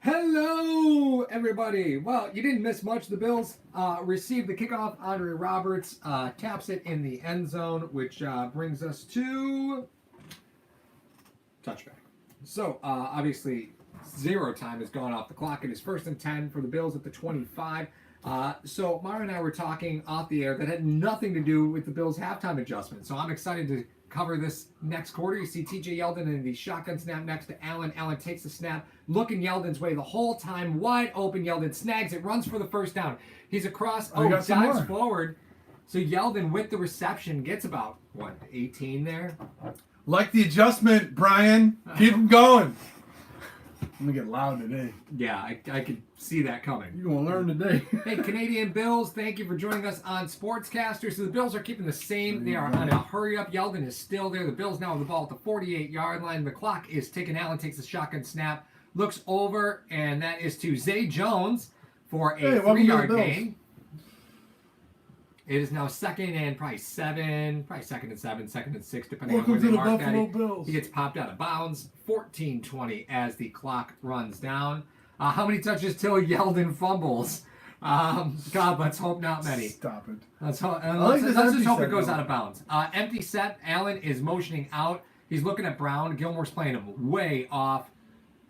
Hello, everybody. Well, you didn't miss much. The Bills received the kickoff. Andre Roberts taps it in the end zone, which brings us to touchback. So, obviously, zero time has gone off the clock. It is 1st and 10 for the Bills at the 25. So, Mara and I were talking off the air that had nothing to do with the Bills' halftime adjustment. So, I'm excited to cover this next quarter. You see TJ Yeldon in the shotgun snap next to Allen. Allen takes the snap, looking Yeldon's way the whole time, wide open. Yeldon snags it, runs for the first down. He's across, dives forward. So Yeldon with the reception gets about, 18 there? Like the adjustment, Brian. Keep him going. I'm going to get loud today. Yeah, I could see that coming. You're going to learn today. Hey, Canadian Bills, thank you for joining us on Sportscaster. So the Bills are keeping the same. They are on a hurry up. Yeldon is still there. The Bills now have the ball at the 48-yard line. The clock is ticking. Allen takes the shotgun snap, looks over, and that is to Zay Jones for a 3-yard gain. It is now second and probably 7, second and 6, depending on where they mark that. He gets popped out of bounds. 14-20 as the clock runs down. How many touches till Yeldon fumbles? God, let's hope not many. Stop it. Let's just hope it goes out of bounds. Empty set. Allen is motioning out. He's looking at Brown. Gilmore's playing him way off.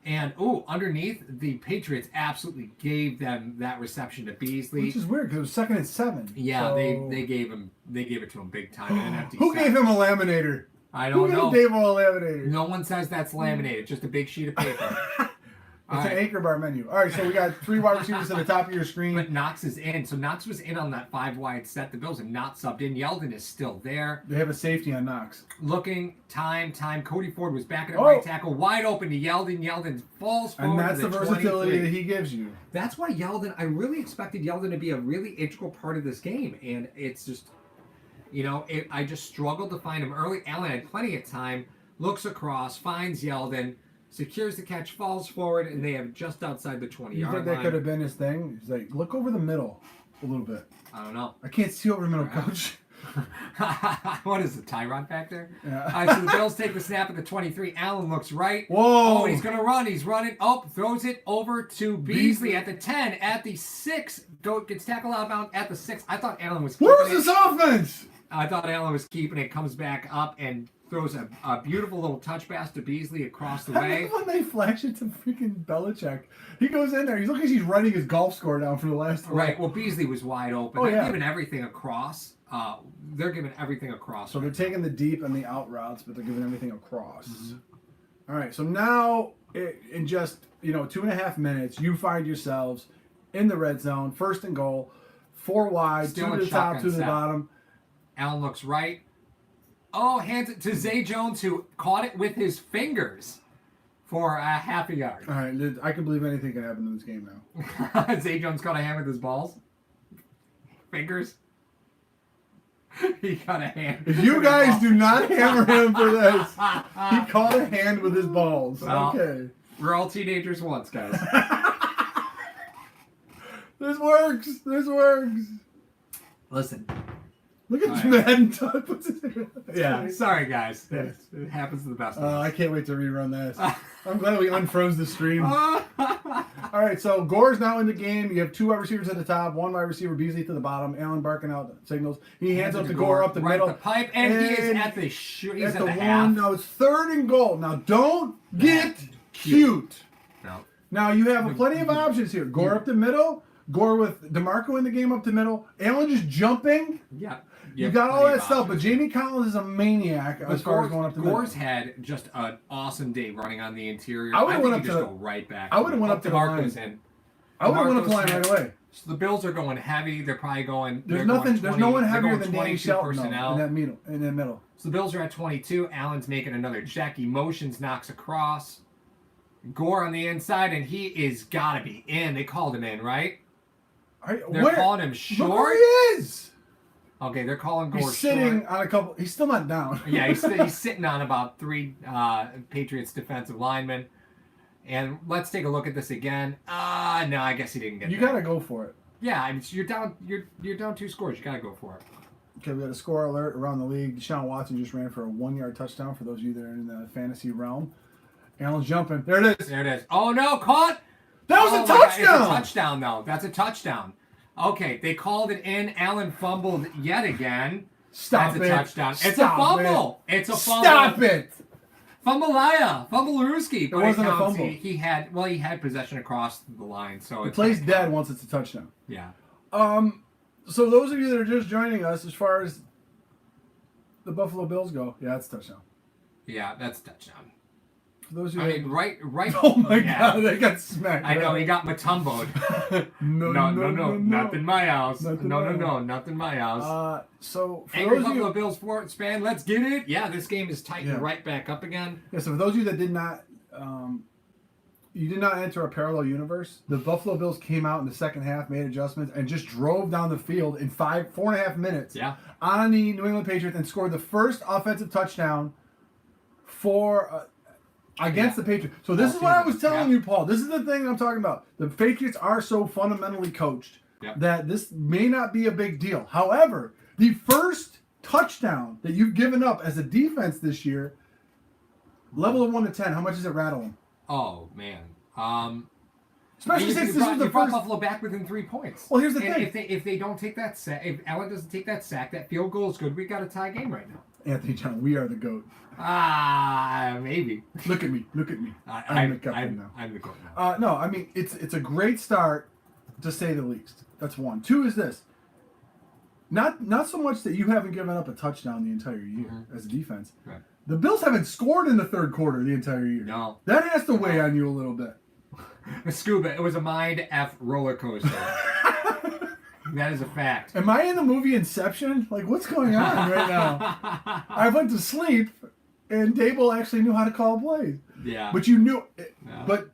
And, underneath, the Patriots absolutely gave them that reception to Beasley. Which is weird, because it was 2nd and 7. Yeah, so... they gave it to him big time in an empty Who set. gave him a laminator? I don't know. Who gave him a laminator? No one says that's laminated, just a big sheet of paper. It's an Acre Bar menu. All right, so we got 3 wide receivers at the top of your screen. But Knox is in. So Knox was in on that 5-wide set. The Bills have not subbed in. Yeldon is still there. They have a safety on Knox. Looking, time. Cody Ford was back at right tackle. Wide open to Yeldon. Yeldon falls forward. And that's to the versatility that he gives you. That's why Yeldon, I really expected Yeldon to be a really integral part of this game. And it's just, I just struggled to find him early. Allen had plenty of time. Looks across, finds Yeldon. Secures the catch, falls forward, and they have just outside the 20-yard line. You think that could have been his thing? He's like, look over the middle a little bit. I don't know. I can't see over the middle, coach. What is the Tyrant back there? Yeah. All right, so the Bills take the snap at the 23. Allen looks right. Whoa. Oh, he's going to run. He's running. Throws it over to Beasley at the 10. At the 6, gets tackled out of bounds at the 6. I thought Allen was keeping Where's this offense? I thought Allen was keeping it. Comes back up and throws a beautiful little touch pass to Beasley across the way. When they flash it to freaking Belichick, he goes in there. He's looking like he's writing his golf score down for the last one. Right. Well, Beasley was wide open. They're giving everything across. So they're taking the deep and the out routes, but they're giving everything across. Mm-hmm. All right. So now, in just 2.5 minutes, you find yourselves in the red zone, 1st and goal, 4 wide, Still 2 to the top, 2 to the bottom. Allen looks right. Hands it to Zay Jones, who caught it with his fingers for a half a yard. All right, I can believe anything can happen in this game now. Zay Jones caught a hand with his balls. Fingers. He got a hand. If you guys do not hammer him for this, he caught a hand with his balls. Well, okay. We're all teenagers once, guys. This works. Listen. Look at Madden. Yeah, sorry guys. It happens to the best of us. I can't wait to rerun this. I'm glad we unfroze the stream. All right, so Gore's now in the game. You have 2 wide receivers at the top, 1 wide receiver, Beasley to the bottom. Allen barking out signals. He hands up to Gore up the middle. The pipe, and he is at the he's at the half. No, it's 3rd and goal. Now don't get cute. No. Now you have plenty of options here. Gore up the middle. Gore with DeMarco in the game up the middle. Allen just jumping. Yeah. You got all that stuff, but Jamie Collins is a maniac as far as going up the middle. Gore's had just an awesome day running on the interior. I would have went up to go right back. I would have went up to the line. I would have went up to the line right away. So the Bills are going heavy. They're probably going. There's no one heavier than Danny Shelton in that middle. So the Bills are at 22. Allen's making another check. He motions, knocks across. Gore on the inside, and he is got to be in. They called him in, right? They're calling him short. Look where he is. Okay, they're calling Gore He's sitting short. on a couple. He's still not down. Yeah, he's sitting on about 3 Patriots defensive linemen. And let's take a look at this again. No, I guess he didn't get. You gotta go for it. Yeah, I mean, you're down. You're down 2 scores. You gotta go for it. Okay, we got a score alert around the league. Deshaun Watson just ran for a 1-yard touchdown for those of you that are in the fantasy realm. Allen's jumping. There it is. There it is. Oh no, caught. That was a my God, touchdown. It's a touchdown, though. That's a touchdown. Okay, they called it in. Allen fumbled yet again. Stop That's it. a touchdown. It's Stop a fumble. It's a fumble. Stop it. Fumbleaya. Fumblerooski. It wasn't a fumble. He had possession across the line. So The it's play's dead once it's a touchdown. Yeah. So those of you that are just joining us, as far as the Buffalo Bills go, yeah, it's a touchdown. Yeah, that's a touchdown. For those of I you mean, right. Oh my yeah. God, they got smacked. I know, right? he got matumboed. No, Not in my house. Not in No, my not in my house. So for Angry those of Buffalo you, Bills sports fan, let's get it. Yeah, this game is tightened right back up again. yeah, so for those of you that did not, you did not enter a parallel universe. The Buffalo Bills came out in the second half, made adjustments, and just drove down the field in 4.5 minutes. Yeah. On the New England Patriots and scored the first offensive touchdown for against the Patriots. So this is what I was telling you, Paul. This is the thing I'm talking about. The Patriots are so fundamentally coached that this may not be a big deal. However, the first touchdown that you've given up as a defense this year, level of 1 to 10, how much is it rattling? Oh man. Especially since this was the brought first. Buffalo back within 3 points. Well, here's the thing. If they don't take that sack, if Allen doesn't take that sack, that field goal is good. We got a tie game right now. Anthony John, we are the GOAT. Maybe. Look at me. I'm the captain now. I'm the GOAT now. No, I mean it's a great start, to say the least. That's one. Two is this. Not so much that you haven't given up a touchdown the entire year as a defense. Right. The Bills haven't scored in the third quarter the entire year. No. That has to weigh on you a little bit. Scuba, it was a mind F roller coaster. That is a fact. Am I in the movie Inception? Like, what's going on right now? I went to sleep, and Dable actually knew how to call plays. Yeah. But you knew. But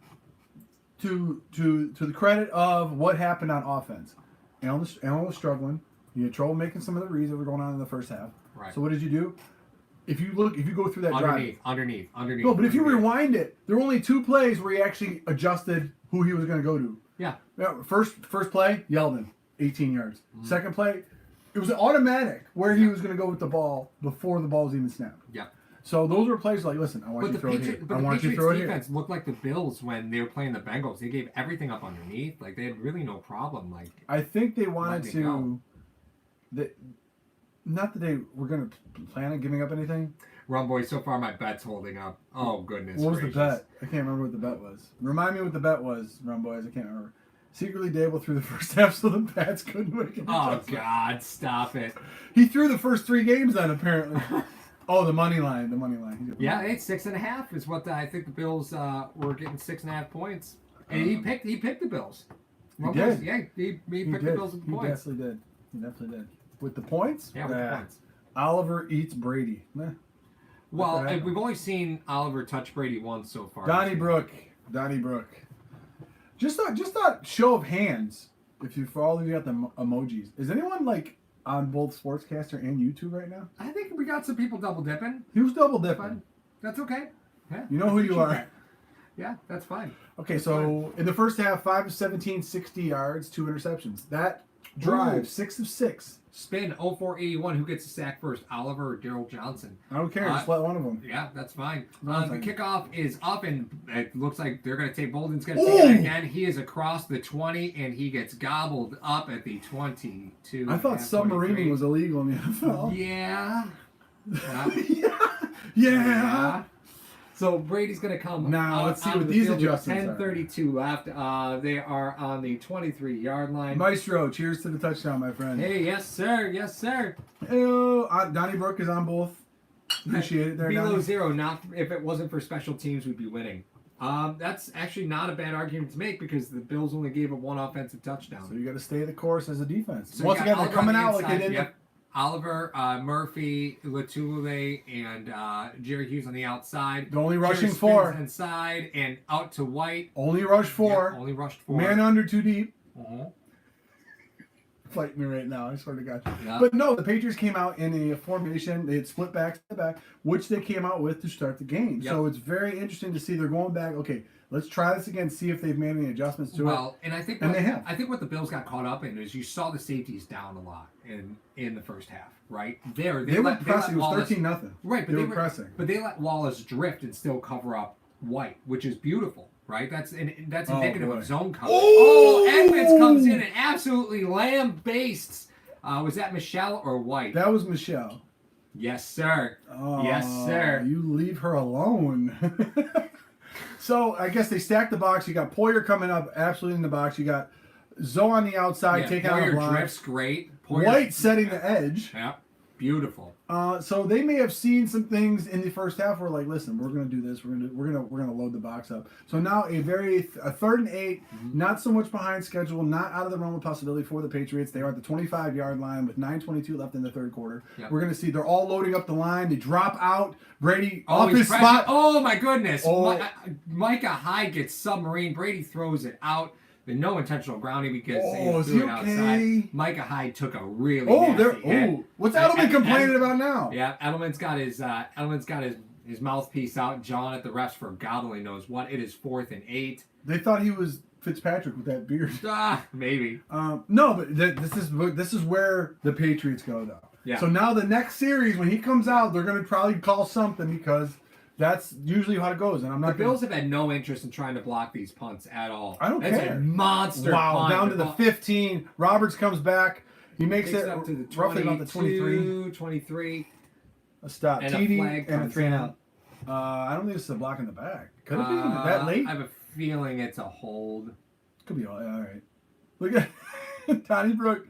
to the credit of what happened on offense, Allen was struggling. He had trouble making some of the reads that were going on in the first half. Right. So what did you do? If you go through that drive. Underneath. No, but if you rewind it, there were only 2 plays where he actually adjusted who he was going to go to. Yeah. First play, Yeldon, 18 yards. Second play, it was automatic where he was going to go with the ball before the ball was even snapped. Yeah. So those were plays like, listen, I want you to throw it here. I want you to throw it here. The Patriots defense looked like the Bills when they were playing the Bengals. They gave everything up underneath. Like, they had really no problem. Like, I think they wanted to... Not that they were going to plan on giving up anything. Rum boy, so far my bet's holding up. Oh, goodness What was gracious. the bet? I can't remember what the bet was. Remind me what the bet was, Rum boys. I can't remember. Secretly Dable threw the first half so the Pats couldn't make it. Oh, God, stop it. He threw the first 3 games then, apparently. Oh, the money line. Yeah, it's 6.5 is what I think the Bills were getting 6.5 points. And he picked the Bills. He did. Yeah, he picked the Bills with the points. He definitely did. With the points? Yeah, with the points. Oliver eats Brady. Well, we've only seen Oliver touch Brady once so far. Donnybrook. Just a show of hands. For all of you got the emojis. Is anyone like on both Sportscaster and YouTube right now? I think we got some people double dipping. Who's double dipping? That's okay. Yeah, you know who you are. Yeah, that's fine. Okay, so in the first half, 5 of 17, 60 yards, 2 interceptions. That drive, 6 of 6. Spin 0481. Who gets the sack first, Oliver or Daryl Johnson? I don't care. Just let one of them. Yeah, that's fine. The kickoff is up, and it looks like they're going to take Bolden's going to take it again. He is across the 20, and he gets gobbled up at the 22. I thought submarining was illegal in the NFL. Yeah. Yeah. So Brady's going to come now. Let's see what these adjustments 10:32 left. They are on the 23-yard line. Maestro, cheers to the touchdown, my friend. Hey, yes, sir. Yes, sir. Donnybrook is on both. Appreciate it there, Below Donnie. 0. Not if it wasn't for special teams, we'd be winning. That's actually not a bad argument to make because the Bills only gave up 1 offensive touchdown. So you got to stay the course as a defense. So Once again, they're coming out like they did. Yep. Oliver, Murphy, Latule, and Jerry Hughes on the outside. The only rushing Jerry 4. Inside and out to White. Only rush 4. Yep, only rushed 4. Man under 2 deep. Uh-huh. Fight me right now, I swear to God. Yeah. But no, the Patriots came out in a formation. They had split back to back, which they came out with to start the game. Yep. So it's very interesting to see they're going back. Okay, let's try this again, see if they've made any adjustments to it. Well, and I think they have. I think what the Bills got caught up in is you saw the safeties down a lot in the first half, right? They were pressing. It was 13-0. Right, but they were pressing. But they let Wallace drift and still cover up White, which is beautiful, right? That's Oh, indicative boy. of zone coverage. Oh! Edmonds comes in and absolutely lambastes. Was that Michelle or White? That was Michelle. Yes, sir. Oh, Yes, sir. You leave her alone. So I guess they stacked the box. You got Poyer coming up, absolutely in the box. You got Zoe on the outside, taking out the Poyer block. drifts great. Poyer, White setting the edge. Yeah, beautiful. So they may have seen some things in the first half where like, listen, we're gonna do this. We're gonna load the box up. So now a 3rd and 8, not so much behind schedule, not out of the realm of possibility for the Patriots. They are at the 25-yard line with 9:22 left in the third quarter. Yep. We're gonna see they're all loading up the line. They drop out. Brady off he's his pressure- spot. Oh my goodness! Oh. Micah Hyde gets submarine. Brady throws it out. With no intentional grounding because Oh, is he threw he it okay? outside. Micah Hyde took a really nasty hit. What's Edelman complaining about now? Yeah, Edelman's got his mouthpiece out, jawing at the refs for God only knows what. It is 4th and 8. They thought he was Fitzpatrick with that beard. Maybe. No, but this is where the Patriots go though. Yeah. So now the next series when he comes out, they're gonna probably call something because that's usually how it goes. And I'm The not. Bills have had no interest in trying to block these punts at all. I don't That's care. a monster Wow, punt. down to the 15. Roberts comes back. He makes it up to the roughly about the 23. 23. A stop. And a TD flag and a comes 3 and in. out. I don't think this is a block in the back. Could it be that late? I have a feeling it's a hold. Could be all right. Look at Tony Brook.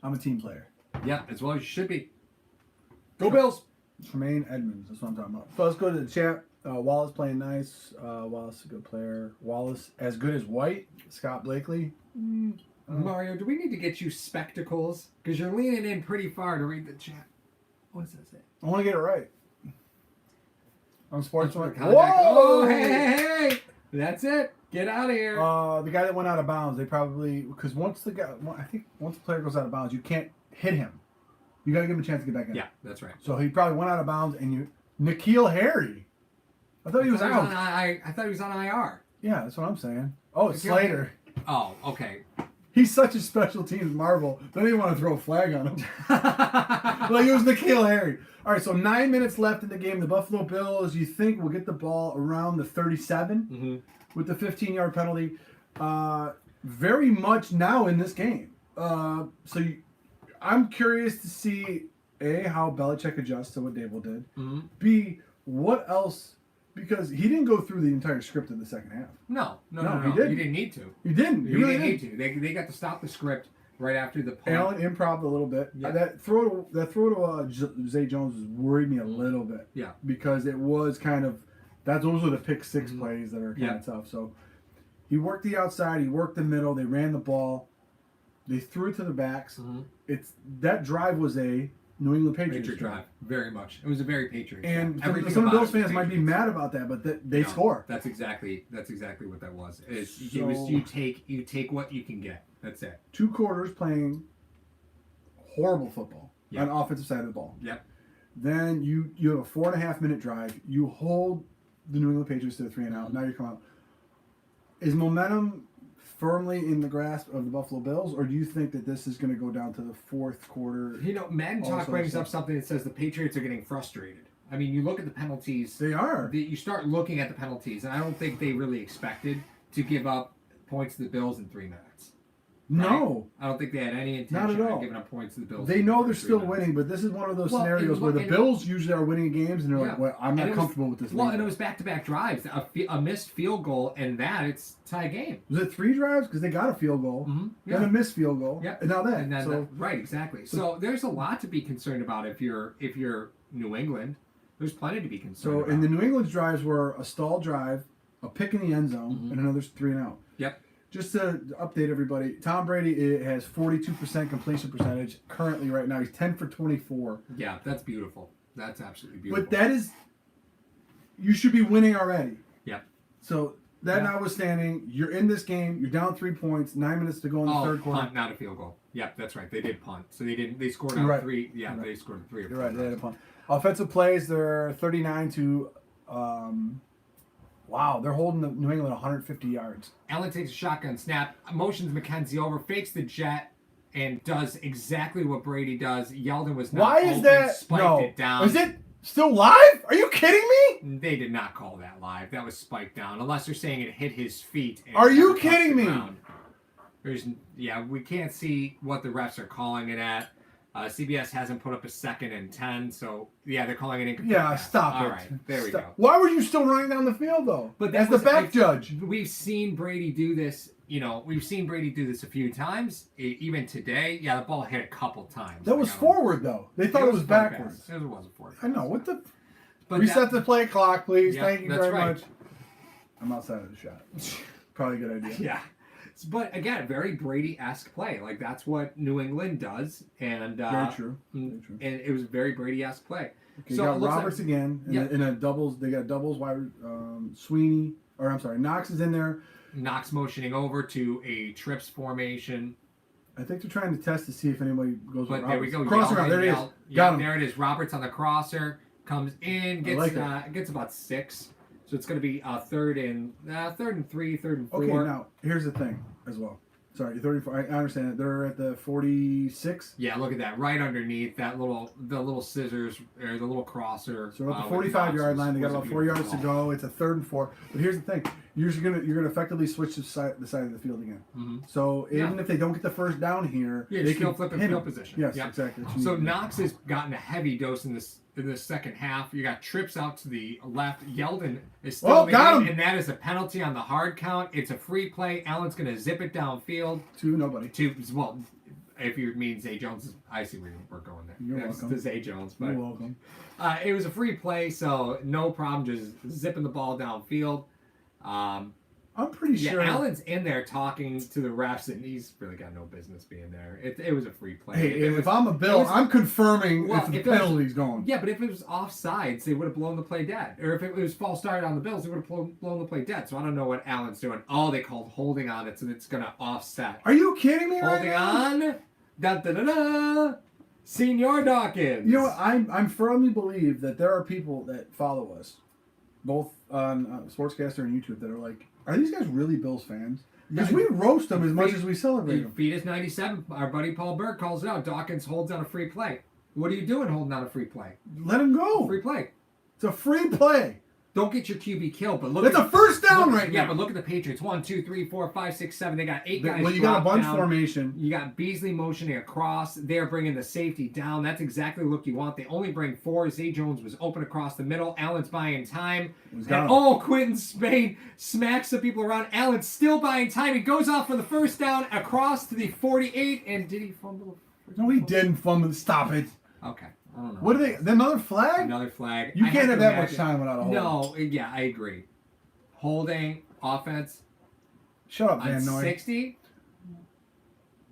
I'm a team player. Yeah, as well as you should be. Go Bills! Tremaine Edmonds. That's what I'm talking about. So let's go to the chat. Wallace playing nice. Wallace a good player. Wallace as good as White. Scott Blakely. Mario, do we need to get you spectacles? Because you're leaning in pretty far to read the chat. What does that say? I want to get it right. I'm sports. Whoa! Whoa! Oh, hey! That's it. Get out of here. The guy that went out of bounds, they probably because once the player goes out of bounds, you can't hit him. You got to give him a chance to get back in. Yeah, that's right. So he probably went out of bounds, and N'Keal Harry. I thought he was out. I thought he was on IR. Yeah, that's what I'm saying. Oh, it's Slater. Oh, okay. He's such a special teams marvel. Don't even want to throw a flag on him. Like it was N'Keal Harry. All right, so 9 minutes left in the game. The Buffalo Bills, you think, will get the ball around the 37 with the 15-yard penalty. Very much now in this game. I'm curious to see, A, how Belichick adjusts to what Dable did. B, what else, because he didn't go through the entire script of the second half. No, he didn't. He didn't need to. He didn't. He really didn't didn't. need to. They got to stop the script right after the punt. Allen improv a little bit. Yeah. That throw to Zay Jones worried me a little bit. Yeah. Because it was kind of those were the pick six plays that are kind of tough. So he worked the outside, he worked the middle, they ran the ball, they threw it to the backs. That drive was a New England Patriots drive, very much. It was a very Patriots. And drive. some Bills fans might be mad about that, but they score. That's exactly what that was. So, you take what you can get. That's it. 2 quarters playing horrible football on the offensive side of the ball. Yep. Then you have a 4.5 minute drive. You hold the New England Patriots to the 3 and out. Now you come out. Is momentum firmly in the grasp of the Buffalo Bills, or do you think that this is going to go down to the fourth quarter? Madden Talk brings up something that says the Patriots are getting frustrated. I mean, you look at the penalties. They are. You start looking at the penalties, and I don't think they really expected to give up points to the Bills in 3 minutes. Right? No. I don't think they had any Not intention at all. of giving up points to the Bills. They know they're in 3 still minutes. winning, but this is one of those scenarios where the and- Bills usually are winning games, and they're like, well, I'm not comfortable with this. Well, lead. and it was back-to-back drives. A missed field goal, and it's tie game. Was it 3 drives? Because they got a field goal, then a missed field goal, and now that. And then right, exactly. So there's a lot to be concerned about if you're New England. There's plenty to be concerned about. And the New England's drives were a stall drive, a pick in the end zone, and another 3 and out. Yep. Just to update everybody, Tom Brady has 42% completion percentage currently right now. He's 10 for 24. Yeah, that's beautiful. That's absolutely beautiful. But that is, you should be winning already. Yeah. So that notwithstanding, you're in this game. You're down 3 points. 9 minutes to go in the third quarter. Punt, not a field goal. Yep, that's right. They did punt, so they didn't. They scored on 3. Yeah, they scored 3. You're right. They had a punt. Offensive plays, they're 39 to. Wow, they're holding the New England 150 yards. Allen takes a shotgun snap, motions McKenzie over, fakes the jet, and does exactly what Brady does. Yeldon was not Why is open, that? spiked No. it down. Is it Still live? Are you kidding me? They did not call that live. That was spiked down. Unless they're saying it hit his feet. And Are you never touched kidding the me? ground. We can't see what the refs are calling it at. CBS hasn't put up a 2nd and 10, so yeah, they're calling it incomplete. Yeah, stop All it. right, there we Stop. go. Why were you still running down the field though? But as the back judge. We've seen Brady do this. We've seen Brady do this a few times. Even today, yeah, the ball hit a couple times. That was forward though. They thought it was backwards. It wasn't forward. I know. What the? But Reset the play clock, please. Yeah, Thank you that's very right. much. I'm outside of the shot. Probably a good idea. Yeah. But again, a very Brady-esque play. Like that's what New England does, and Very true. Very true. And it was a very Brady-esque play. Okay, So you it got looks Roberts like- again in a doubles. They got doubles. Sweeney, or I'm sorry, Knox is in there. Knox motioning over to a trips formation. I think they're trying to test to see if anybody goes with But there we Roberts. go. Cross Yeldon, around. There it is. Yeah, Got him. there it is. Roberts on the crosser comes in, gets about 6. So it's going to be 3rd and 3, 3rd and 4. Okay, now here's the thing as well. Sorry, 34. I understand it. They're at the 46. Yeah, look at that. Right underneath that the little scissors or the little crosser. So we're at the with 45-yard Knox line. They got was a about 4 yards beautiful to ball. go. It's a 3rd and 4. But here's the thing: you're gonna effectively switch the side of the field again. Mm-hmm. So even if they don't get the first down here, Yeah, they still can flip in hit field them. position. Yes, Yep. exactly. So Knox has gotten a heavy dose in this second half. You got trips out to the left. Yeldon is still in the got game, him. and that is a penalty on the hard count. It's a free play. Allen's going to zip it downfield. to nobody. Well, if you mean Zay Jones, I see where we're going there. You're That's welcome. to Zay Jones, but You're welcome. it was a free play, so no problem just zipping the ball downfield. I'm pretty Yeah, sure. Allen's in there talking to the refs, and he's really got no business being there. It was a free play. Hey, It if was- I'm a Bill, was- I'm confirming Well, if the if it was- penalty's going. Yeah, but if it was offsides, they would have blown the play dead. Or if it was false start on the Bills, they would have blown the play dead. So I don't know what Allen's doing. Oh, they called holding on it, so it's going to offset. Are you kidding me right Holding now? on. Da da da da. Senior Dawkins. You know what? I'm firmly believe that there are people that follow us, both on Sportscaster and YouTube, that are like, are these guys really Bills fans? Because we roast them as much as we celebrate them. Fetus 97, our buddy Paul Berg calls it out. Dawkins holds on a free play. What are you doing holding on a free play? Let him go. Free play. It's a free play. Don't get your QB killed, but look. That's a first down right Yeah, now. but look at the Patriots. 1, 2, 3, 4, 5, 6, 7. They got 8 guys. Well, you got a dropped bunch down. formation. You got Beasley motioning across. They're bringing the safety down. That's exactly the look you want. They only bring 4. Zay Jones was open across the middle. Allen's buying time. got And, him. Quentin Spain smacks the people around. Allen's still buying time. He goes off for the first down across to the 48. And did he fumble? No, he didn't fumble. Stop it. Okay. I don't know. What are they? Another flag? Another flag. You I can't have to that much imagine- time without a hold. No, yeah, I agree. Holding, offense, Shut up, on Van Noy. 60.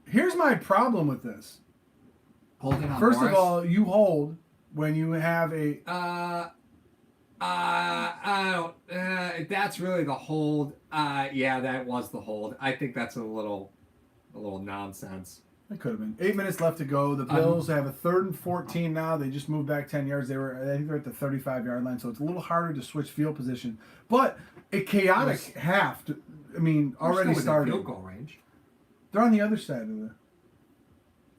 Here's my problem with this. Holding on First Morris. of all, you hold when you have a. I don't. That's really the hold. Yeah, that was the hold. I think that's a little nonsense. It could have been 8 minutes left to go. The Bills have a 3rd and 14 now. They just moved back 10 yards. I think they're at the 35-yard line, so it's a little harder to switch field position. But a chaotic half. Already Still within started. field goal range. They're on the other side of the.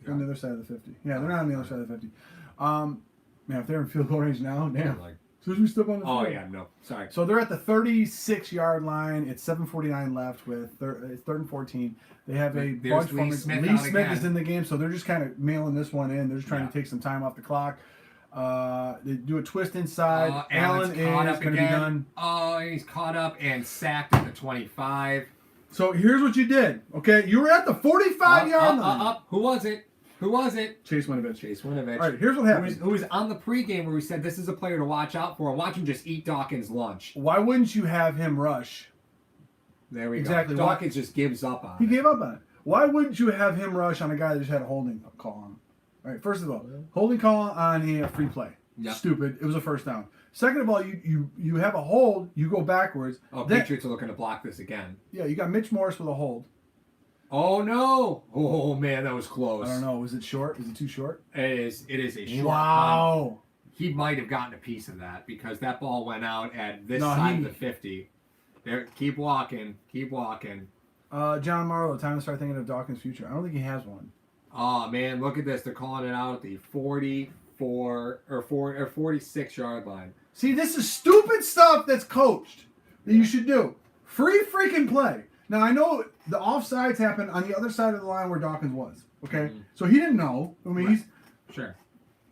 Yeah. On the other side of the 50. Yeah, they're not on the other side of the 50. If they're in field goal range now, damn. Like, So we step on the oh field. yeah, no, sorry. So they're at the 36-yard line. It's 7:49 left with it's 3rd and 14. They have a There's bunch Lee from Smith Lee out Smith again. is in the game, so they're just kind of mailing this one in. They're just trying to take some time off the clock. They do a twist inside. Allen Allen's caught is up going to be again. done. Oh, he's caught up and sacked at the 25. So here's what you did. Okay, you were at the 45-yard line. Up. Who was it? Who was it? Chase Winovich. Chase Winovich. All right, here's what happened. Who was on the pregame where we said this is a player to watch out for. Watch him just eat Dawkins' lunch. Why wouldn't you have him rush? There we Exactly. go. Dawkins just gives up on He it. gave up on it. Why wouldn't you have him rush on a guy that just had a holding call on him? All right, first of all, holding call on a free play. Yep. Stupid. It was a first down. Second of all, you have a hold, you go backwards. Oh, Then- Patriots are looking to block this again. Yeah, you got Mitch Morris with a hold. Oh no! Oh man, that was close. I don't know. Was it short? Is it too short? It is a short punt. Wow. He might have gotten a piece of that because that ball went out at this No, side he- of the 50. There, keep walking. John Marlowe, time to start thinking of Dawkins' future. I don't think he has one. Oh man, look at this. They're calling it out at the 44. 46-yard line. See, this is stupid stuff that's coached that you should do. Free freaking play. Now, I know the offsides happened on the other side of the line where Dawkins was. Okay? Mhm. So he didn't know. I mean, Right. Sure.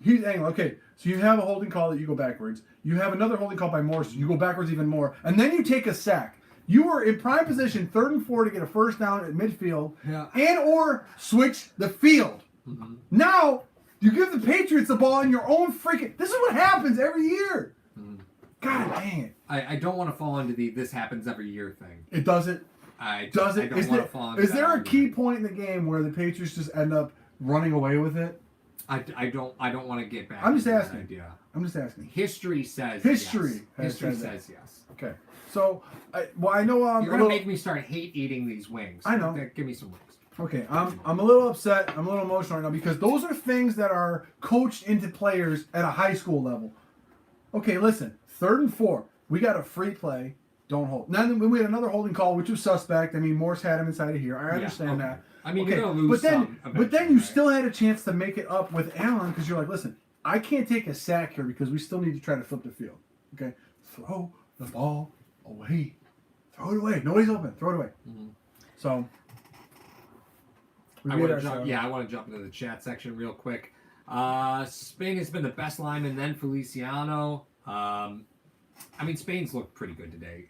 he's angling. Okay, so you have a holding call that you go backwards. You have another holding call by Morse. You go backwards even more. And then you take a sack. You were in prime position, 3rd and 4 to get a first down at midfield Yeah. and or switch the field. Mm-hmm. Now, you give the Patriots the ball in your own freaking... This is what happens every year. Mm-hmm. God dang it. I don't want to fall into the this happens every year thing. It doesn't. I Does it? don't Is, want to fall into is that there a argument. key point in the game where the Patriots just end up running away with it? I don't want to get back. I'm just into that asking. idea. I'm just asking. History says History yes. has History said that. says yes. Okay. So, I know You're a gonna little... make me start hate eating these wings. I know. Give me some wings. Okay, I'm a little upset. I'm a little emotional right now because those are things that are coached into players at a high school level. Okay, listen. 3rd and 4. We got a free play. Don't hold. Then we had another holding call, which was suspect. I mean, Morse had him inside of here. I understand okay. that. I mean, Okay, you're gonna lose but then eventually, you right? still had a chance to make it up with Allen because you're like, listen, I can't take a sack here because we still need to try to flip the field. Okay, throw the ball away. Throw it away. Nobody's open. Throw it away. Mhm. So we I made want our to jump. shot. Yeah, I want to jump into the chat section real quick. Spain has been the best lineman, then Feliciano. I mean, Spain's looked pretty good today,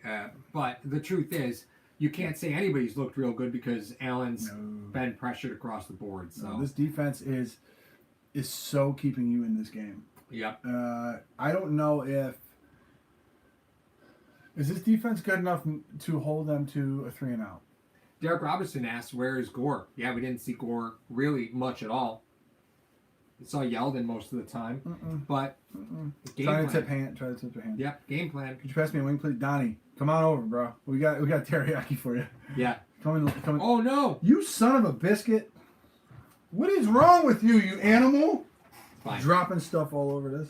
but the truth is, you can't say anybody's looked real good because Allen's been pressured across the board. So No, this defense is so keeping you in this game. yep. I don't know if is this defense good enough to hold them to a 3-and-out. Derek Robertson asked, "Where is Gore?" Yeah, we didn't see Gore really much at all. We saw Yeldon most of the time, but game Try to plan. Try to tip your hand. Yep, game plan. Could you pass me a wing, please, Donnie? Come on over, bro. We got teriyaki for you. Yeah. Come in. Oh no! You son of a biscuit! What is wrong with you, you animal? Fine. Dropping stuff all over this.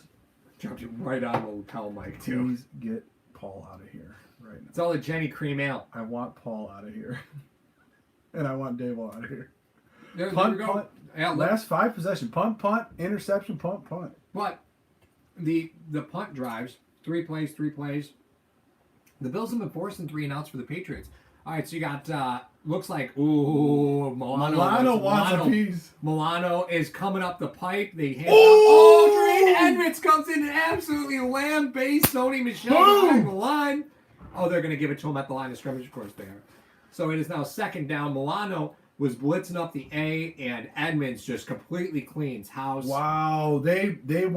Dropped it right on the lapel mic too. Please get Paul out of here right now. It's all the Jenny Cream Ale. I want Paul out of here, and I want Dave out of here. There Punt, we go. punt. Yeah, Last 5 possession. Punt, interception, punt. But the punt drives, 3 plays. The Bills have been forcing 3-and-outs for the Patriots. All right, so you got looks like Milano wants a piece. Milano is coming up the pipe. They hand Oh! Drayden Edmonds comes in and absolutely lambastes Sony Michel Boom! behind the line. Oh, they're going to give it to him at the line of scrimmage. Of course they are. So it is now 2nd down. Milano was blitzing up the A, and Edmonds just completely cleans house. Wow, they gave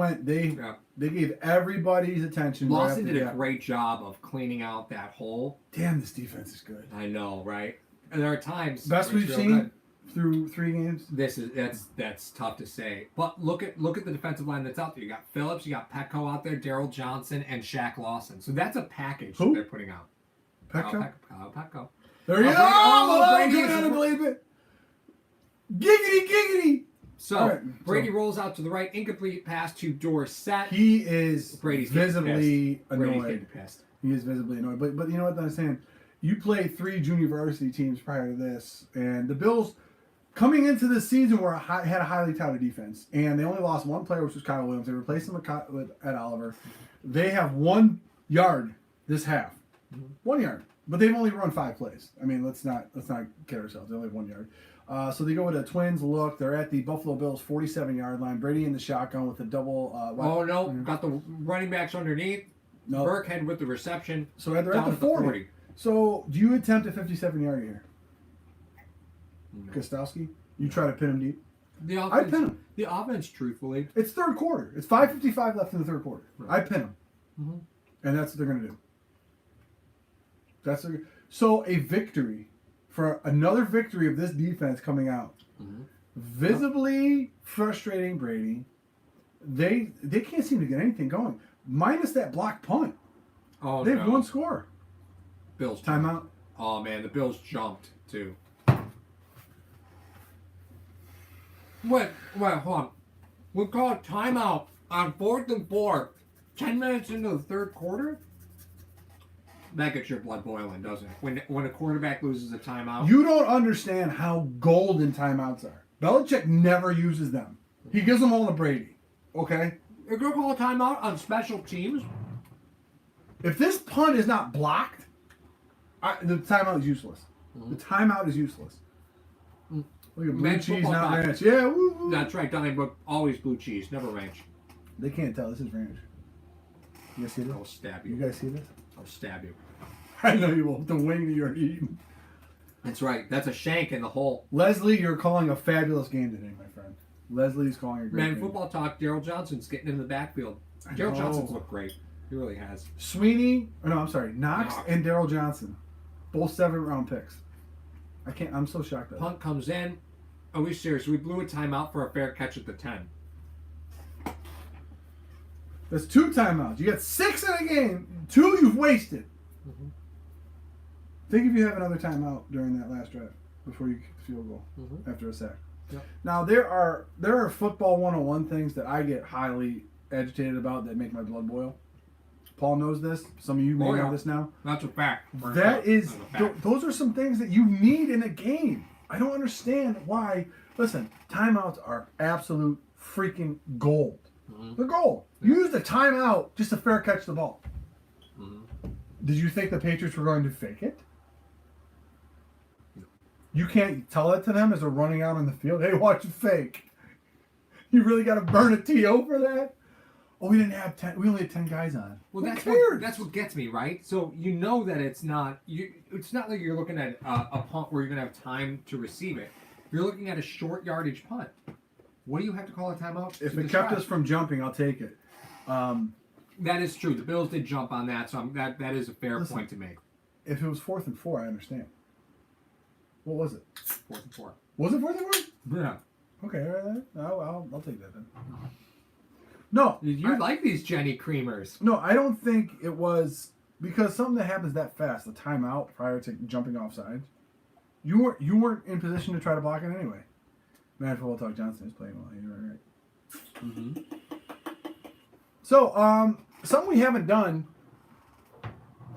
everybody's attention. right Lawson after did a that. great job of cleaning out that hole. Damn, this defense is good. I know, right? And there are times Best it's we've real seen good. through 3 games. That's tough to say. But look at the defensive line that's out there. You got Phillips, you got Petco out there, Daryl Johnson, and Shaq Lawson. So that's a package that Who? they're putting out. Petco? Petco. There you Oh, go. oh, Brady, Brady is- I don't believe it. Giggity. So All right, Brady so- rolls out to the right, incomplete pass to Dorsett. He is Brady's getting visibly pissed. Brady's annoyed. getting pissed. He is visibly annoyed. But you know what I'm saying? You played 3 junior varsity teams prior to this, and the Bills coming into this season had a highly touted defense, and they only lost 1 player, which was Kyle Williams. They replaced him with Ed Oliver. They have 1 yard this half, 1 yard, but they've only run 5 plays. I mean, let's not kid ourselves. They only have 1 yard. So they go with a Twins look. They're at the Buffalo Bills 47-yard line. Brady in the shotgun with a double. Oh no! Got the running backs underneath. No. Burkhead with the reception. So they're down at the 40. So do you attempt a 57-yard here? No. Gostowski? You try to pin him deep? The offense, I pin him. The offense, truthfully, It's third quarter. It's 5:55 left in the third quarter. Right. I pin him. Mhm. And that's what they're going to do. So a victory, for another victory of this defense coming out, visibly frustrating Brady. They can't seem to get anything going. Minus that block punt. oh They no. have 1 score. Bills Timeout. Oh man, the Bills jumped too. Wait, hold on. We call it timeout on 4th and 4. 10 minutes into the third quarter? That gets your blood boiling, doesn't it? When a quarterback loses a timeout. You don't understand how golden timeouts are. Belichick never uses them. He gives them all to Brady. Okay? You're going to call a timeout on special teams? If this punt is not blocked, the timeout is useless. The timeout is useless. Look at blue Men's cheese, football not talk. ranch. Yeah, woo, woo. That's right, Donnybrook. Always blue cheese, never ranch. They can't tell. This is ranch. You guys see I this? will stab You you. guys see this? I'll stab you. I know you will. The wing that you're eating. That's right. That's a shank in the hole. Leslie, you're calling a fabulous game today, my friend. Leslie's calling a great Man, game. football talk, Daryl Johnson's getting in the backfield. Daryl Johnson's looked great. He really has. Sweeney, Knox Knox. and Daryl Johnson. Both 7th-round picks. I'm so shocked at that. Punt comes in. Are we serious? We blew a timeout for a fair catch at the 10. That's 2 timeouts. You got 6 in a game. 2 you've wasted. Mhm. Think if you have another timeout during that last drive before you kick the field goal Mhm. after a sack. Yep. Now there are football 101 things that I get highly agitated about that make my blood boil. Paul knows this. Some of you may know this now. That's a fact. That is, That's a fact. those are some things that you need in a game. I don't understand why. Listen, timeouts are absolute freaking gold. Mhm. They're gold. Use the timeout just to fair catch the ball. Mhm. Did you think the Patriots were going to fake it? You can't tell that to them as they're running out on the field. Hey, watch it fake. You really got to burn a TO for that? Oh, we didn't have 10. We only had 10 guys on. Well, Who that's cares? that's what gets me, right? So you know that it's not it's not like you're looking at a punt where you're gonna have time to receive it. You're looking at a short yardage punt. What do you have to call a timeout? If to it kept describe? us from jumping, I'll take it. That is true. The Bills did jump on that, so that is a fair Listen. point to make. If it was 4th and 4, I understand. What was it? 4th and 4. Was it 4th and 4? Yeah. Okay, all right. I'll take that then. No, You like these Jenny Creamers? no, I don't think it was because something that happens that fast, the timeout prior to jumping off sides. You weren't in position to try to block it anyway. Man, football talk Johnson is playing well. You're right. Mm-hmm. So, something we haven't done,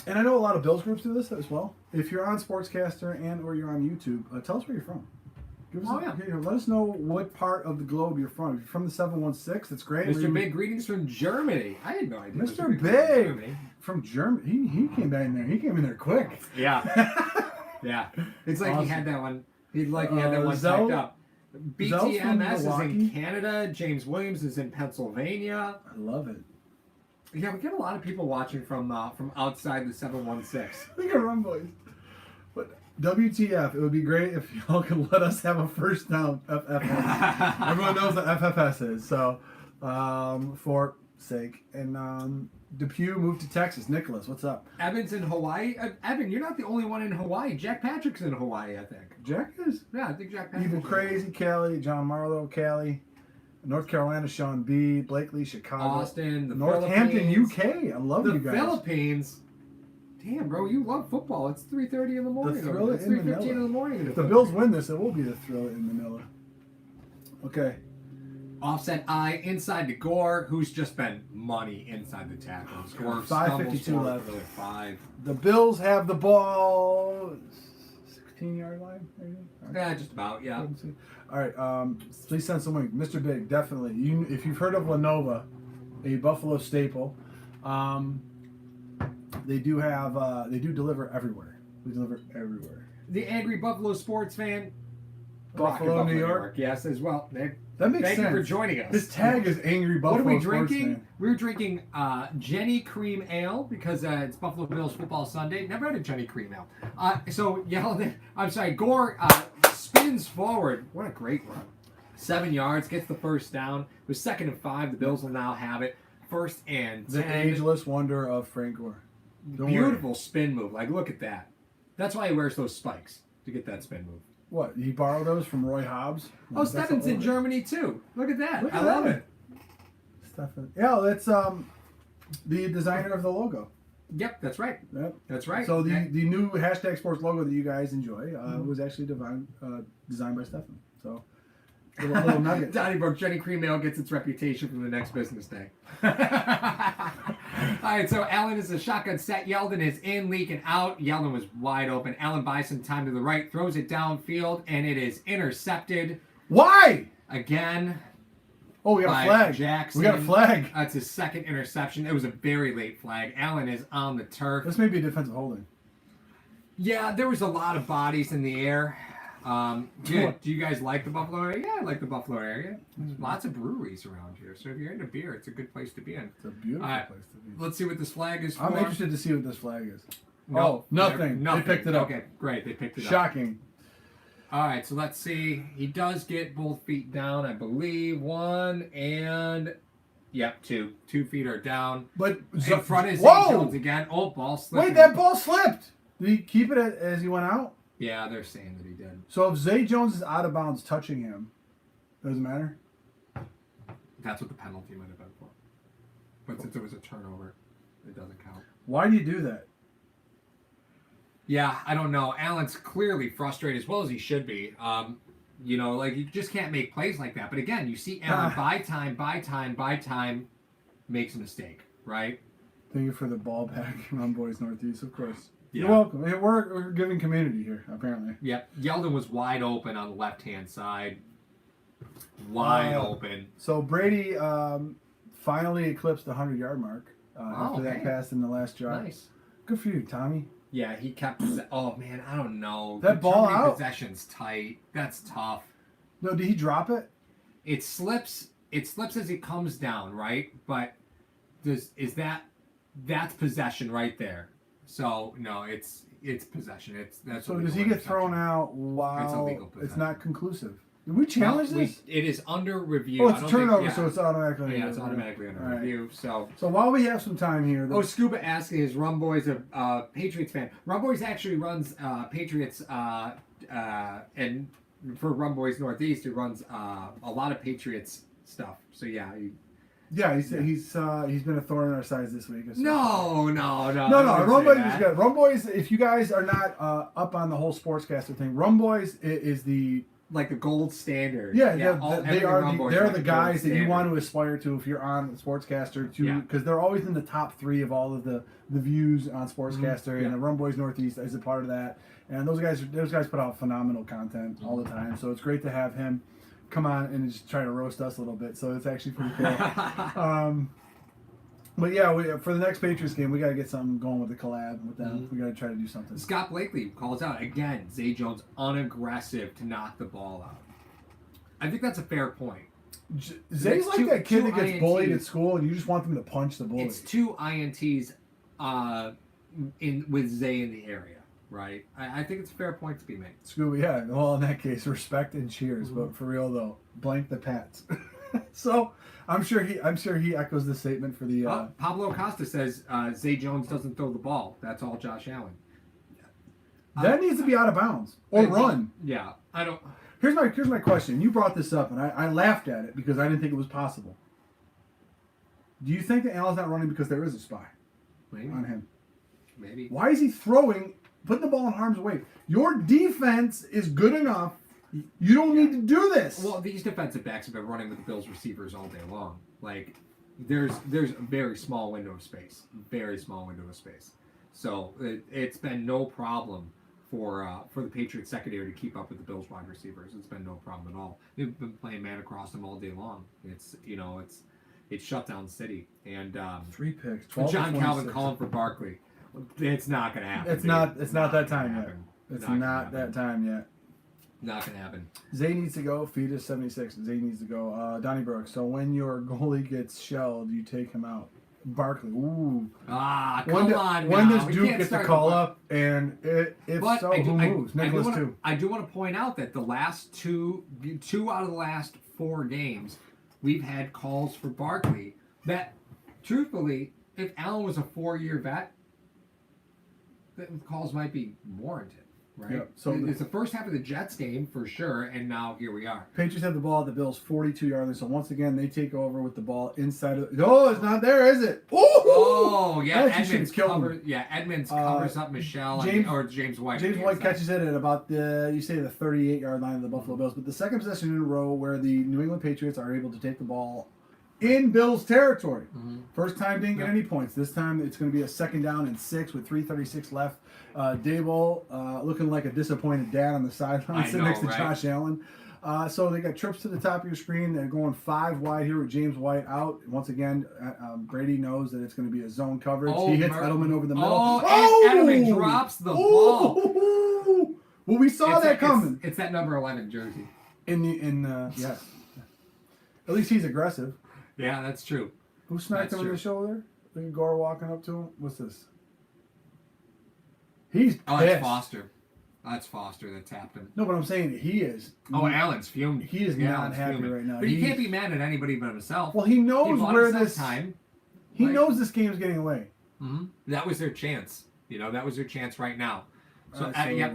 and I know a lot of Bills groups do this as well. If you're on Sportscaster and or you're on YouTube, tell us where you're from. Give us let us know what part of the globe you're from. If you're from the 716, that's great. Mr. Big, greetings from Germany. I had no idea. Mr. Big Big from Germany. He came back in there. He came in there quick. Yeah. Yeah. It's like Awesome. he had that one. He had that one Zell- typed up. Zell's from BTMS is Milwaukee? in Canada. James Williams is in Pennsylvania. I love it. Yeah, we get a lot of people watching from outside the 716. Look at Run Boys. But WTF, it would be great if y'all could let us have a first down FFS. Everyone knows what FFS is, so for sake. And Depew moved to Texas. Nicholas, what's up? Evan's in Hawaii. Evan, you're not the only one in Hawaii. Jack Patrick's in Hawaii, I think. Jack is. Yeah, I think Jack Patrick. Evil Crazy, Cali, John Marlowe, Cali. North Carolina, Sean B. Blakely, Chicago. Austin, the Northampton, Philippines. UK. I love The you guys. Philippines. Damn, bro, you love football. It's 3:30 in the morning. thrill It's in 3:15 Manila. in the morning. If the Bills win this, it will be the thrill in Manila. Okay. Offset I inside to Gore, who's just been money inside the tackles. Gore 5:52 stumbles left. forward for 5. The Bills have the ball. 16-yard line, maybe? Yeah, just about. Yeah. All right. Please send someone. Mr. Big, definitely. If you've heard of Lenovo, a Buffalo staple, they do have. They do deliver everywhere. We deliver everywhere. The angry Buffalo sports fan. Buffalo, Rocking New York. Yes, as well. That makes Thank sense. you for joining us. His tag is angry What Buffalo. are we Sports drinking? fan. We were drinking Jenny Cream Ale because it's Buffalo Bills Football Sunday. Never had a Jenny Cream Ale. So Gore spins forward. What a great run. 7 yards, gets the first down. It was 2nd and 5. The Bills will now have it. 1st and 10. The ageless wonder of Frank Gore. Don't Beautiful worry. spin move. Like, look at that. That's why he wears those spikes, to get that spin move. What? He borrowed those from Roy Hobbs? Oh, Steffen's in Germany, too. Look at that. Look at I love that. it. Stefan. Yeah, that's the designer of the logo. Yep, that's right. Yep. That's right. So the new hashtag sports logo that you guys enjoy was actually designed by Stefan. So little nugget. Donnybrook Jenny Cream Ale gets its reputation from the next business day. All right, so Allen is a shotgun set. Yeldon is in, leaking out. Yeldon was wide open. Allen buys some time to the right, throws it downfield, and it is intercepted Why? again. Oh, we got a by flag. Jackson. We got a flag. That's his second interception. It was a very late flag. Allen is on the turf. This may be a defensive holding. Yeah, there was a lot of bodies in the air. Do you guys like the Buffalo area? Yeah, I like the Buffalo area. There's lots of breweries around here, so if you're into beer, it's a good place to be in. It's a beautiful place to be. Let's see what this flag is for. I'm interested to see what this flag is. No, oh, nothing. They picked it up. Okay, great. They picked it up. Shocking. All right, so let's see. He does get both feet down, I believe. One and, yep, two. 2 feet are down. But in front is Zay Jones again. Oh, ball slipped. Wait, that ball slipped. Did he keep it as he went out? Yeah, they're saying that he did. So if Zay Jones is out of bounds touching him, doesn't matter? That's what the penalty might have been for. But since it was a turnover, it doesn't count. Why do you do that? Yeah, I don't know. Allen's clearly frustrated as well as he should be. You just can't make plays like that. But again, you see Allen buy time, makes a mistake, right? Thank you for the ball back on Boys Northeast, of course. Yeah. You're welcome. Hey, we're giving community here, apparently. Yep. Yeldon was wide open on the left-hand side. Wide open. So Brady finally eclipsed the 100-yard mark after that pass in the last drive. Nice. Good for you, Tommy. Yeah, he kept. Oh man, I don't know. That ball out. Possession's tight. That's tough. No, did he drop it? It slips. It slips as it comes down, right? But that's possession right there. So no, it's possession. So does he get thrown out while it's not conclusive? Did we challenge this? It is under review. Oh, it's a turnover, so it's automatically. Yeah, it's automatically under review. So while we have some time here, Scuba asking, is Rum Boys a Patriots fan? Rum Boys actually runs Patriots, and for Rum Boys Northeast, he runs a lot of Patriots stuff. So yeah. He's been a thorn in our sides this week. No. Rum Boys is good. Rum Boys, if you guys are not up on the whole sportscaster thing, Rum Boys is the gold standard. They're the guys that you want to aspire to if you're on Sportscaster because they're always in the top 3 of all of the views on Sportscaster, and the Rum Boys Northeast is a part of that. And those guys put out phenomenal content all the time. So it's great to have him come on and just try to roast us a little bit. So it's actually pretty cool. But yeah, for the next Patriots game, we got to get something going with the collab with them. We got to try to do something. Scott Blakely calls out again. Zay Jones unaggressive to knock the ball out. I think that's a fair point. Zay's like that kid that gets bullied at school, and you just want them to punch the bully. It's 2 INTs with Zay in the area, right? I think it's a fair point to be made. Scooby, yeah. Well, in that case, respect and cheers. But for real though, blank the Pats. So I'm sure he echoes the statement for the. Pablo Acosta says Zay Jones doesn't throw the ball. That's all Josh Allen. That needs to be out of bounds or run. Yeah, I don't. Here's my question. You brought this up, and I laughed at it because I didn't think it was possible. Do you think that Allen's not running because there is a spy on him? Maybe. Why is he putting the ball in harm's way? Your defense is good enough. You don't need to do this. Well, these defensive backs have been running with the Bills receivers all day long. Like, there's a very small window of space. Very small window of space. So it's been no problem for the Patriots secondary to keep up with the Bills wide receivers. It's been no problem at all. They've been playing man across them all day long. It's shutdown city. And 3 picks. John Calvin calling for Barkley. It's not going to happen. It's not that time yet. It's not that time yet. Not going to happen. Zay needs to go. Fetus 76. Zay needs to go. Donnie Brooks. So when your goalie gets shelled, you take him out. Barkley. Ooh. Come on. When does Duke get the call up? And who moves? Nicholas too. I do want to point out that the last two out of the last 4 games, we've had calls for Barkley. That, truthfully, if Allen was a 4-year vet, the calls might be warranted. Right. Yep. So it's the first half of the Jets game for sure, and now here we are. Patriots have the ball at the Bills' 42-yard line. So once again, they take over with the ball inside of. Oh, it's not there, is it? Ooh! Oh, yeah. Edmonds Edmonds covers up Michelle James White. James White catches it at about the 38-yard line of the Buffalo Bills. But the second possession in a row where the New England Patriots are able to take the ball in Bills territory. Mm-hmm. First time didn't get any points. This time it's going to be a 2nd down and 6 with 3:36 left. Daboll looking like a disappointed dad on the sideline, sitting next to Josh Allen. So they got trips to the top of your screen. They're going 5 wide here with James White out. Once again, Brady knows that it's going to be a zone coverage. He hits Edelman over the middle. And Edelman drops the ball. Well, we saw that coming. It's that number 11 jersey. Yes. At least he's aggressive. Yeah, that's true. Who smacked him in the shoulder? Look at Gore walking up to him. What's this? He's pissed. Oh, that's Foster. That's Foster that tapped him. No, but I'm saying he is. Oh, Allen's fumed. He is not happy right now. But he can't be mad at anybody but himself. Well, he knows where this time. He knows this game's getting away. Mm-hmm. That was their chance. That was their chance right now. So,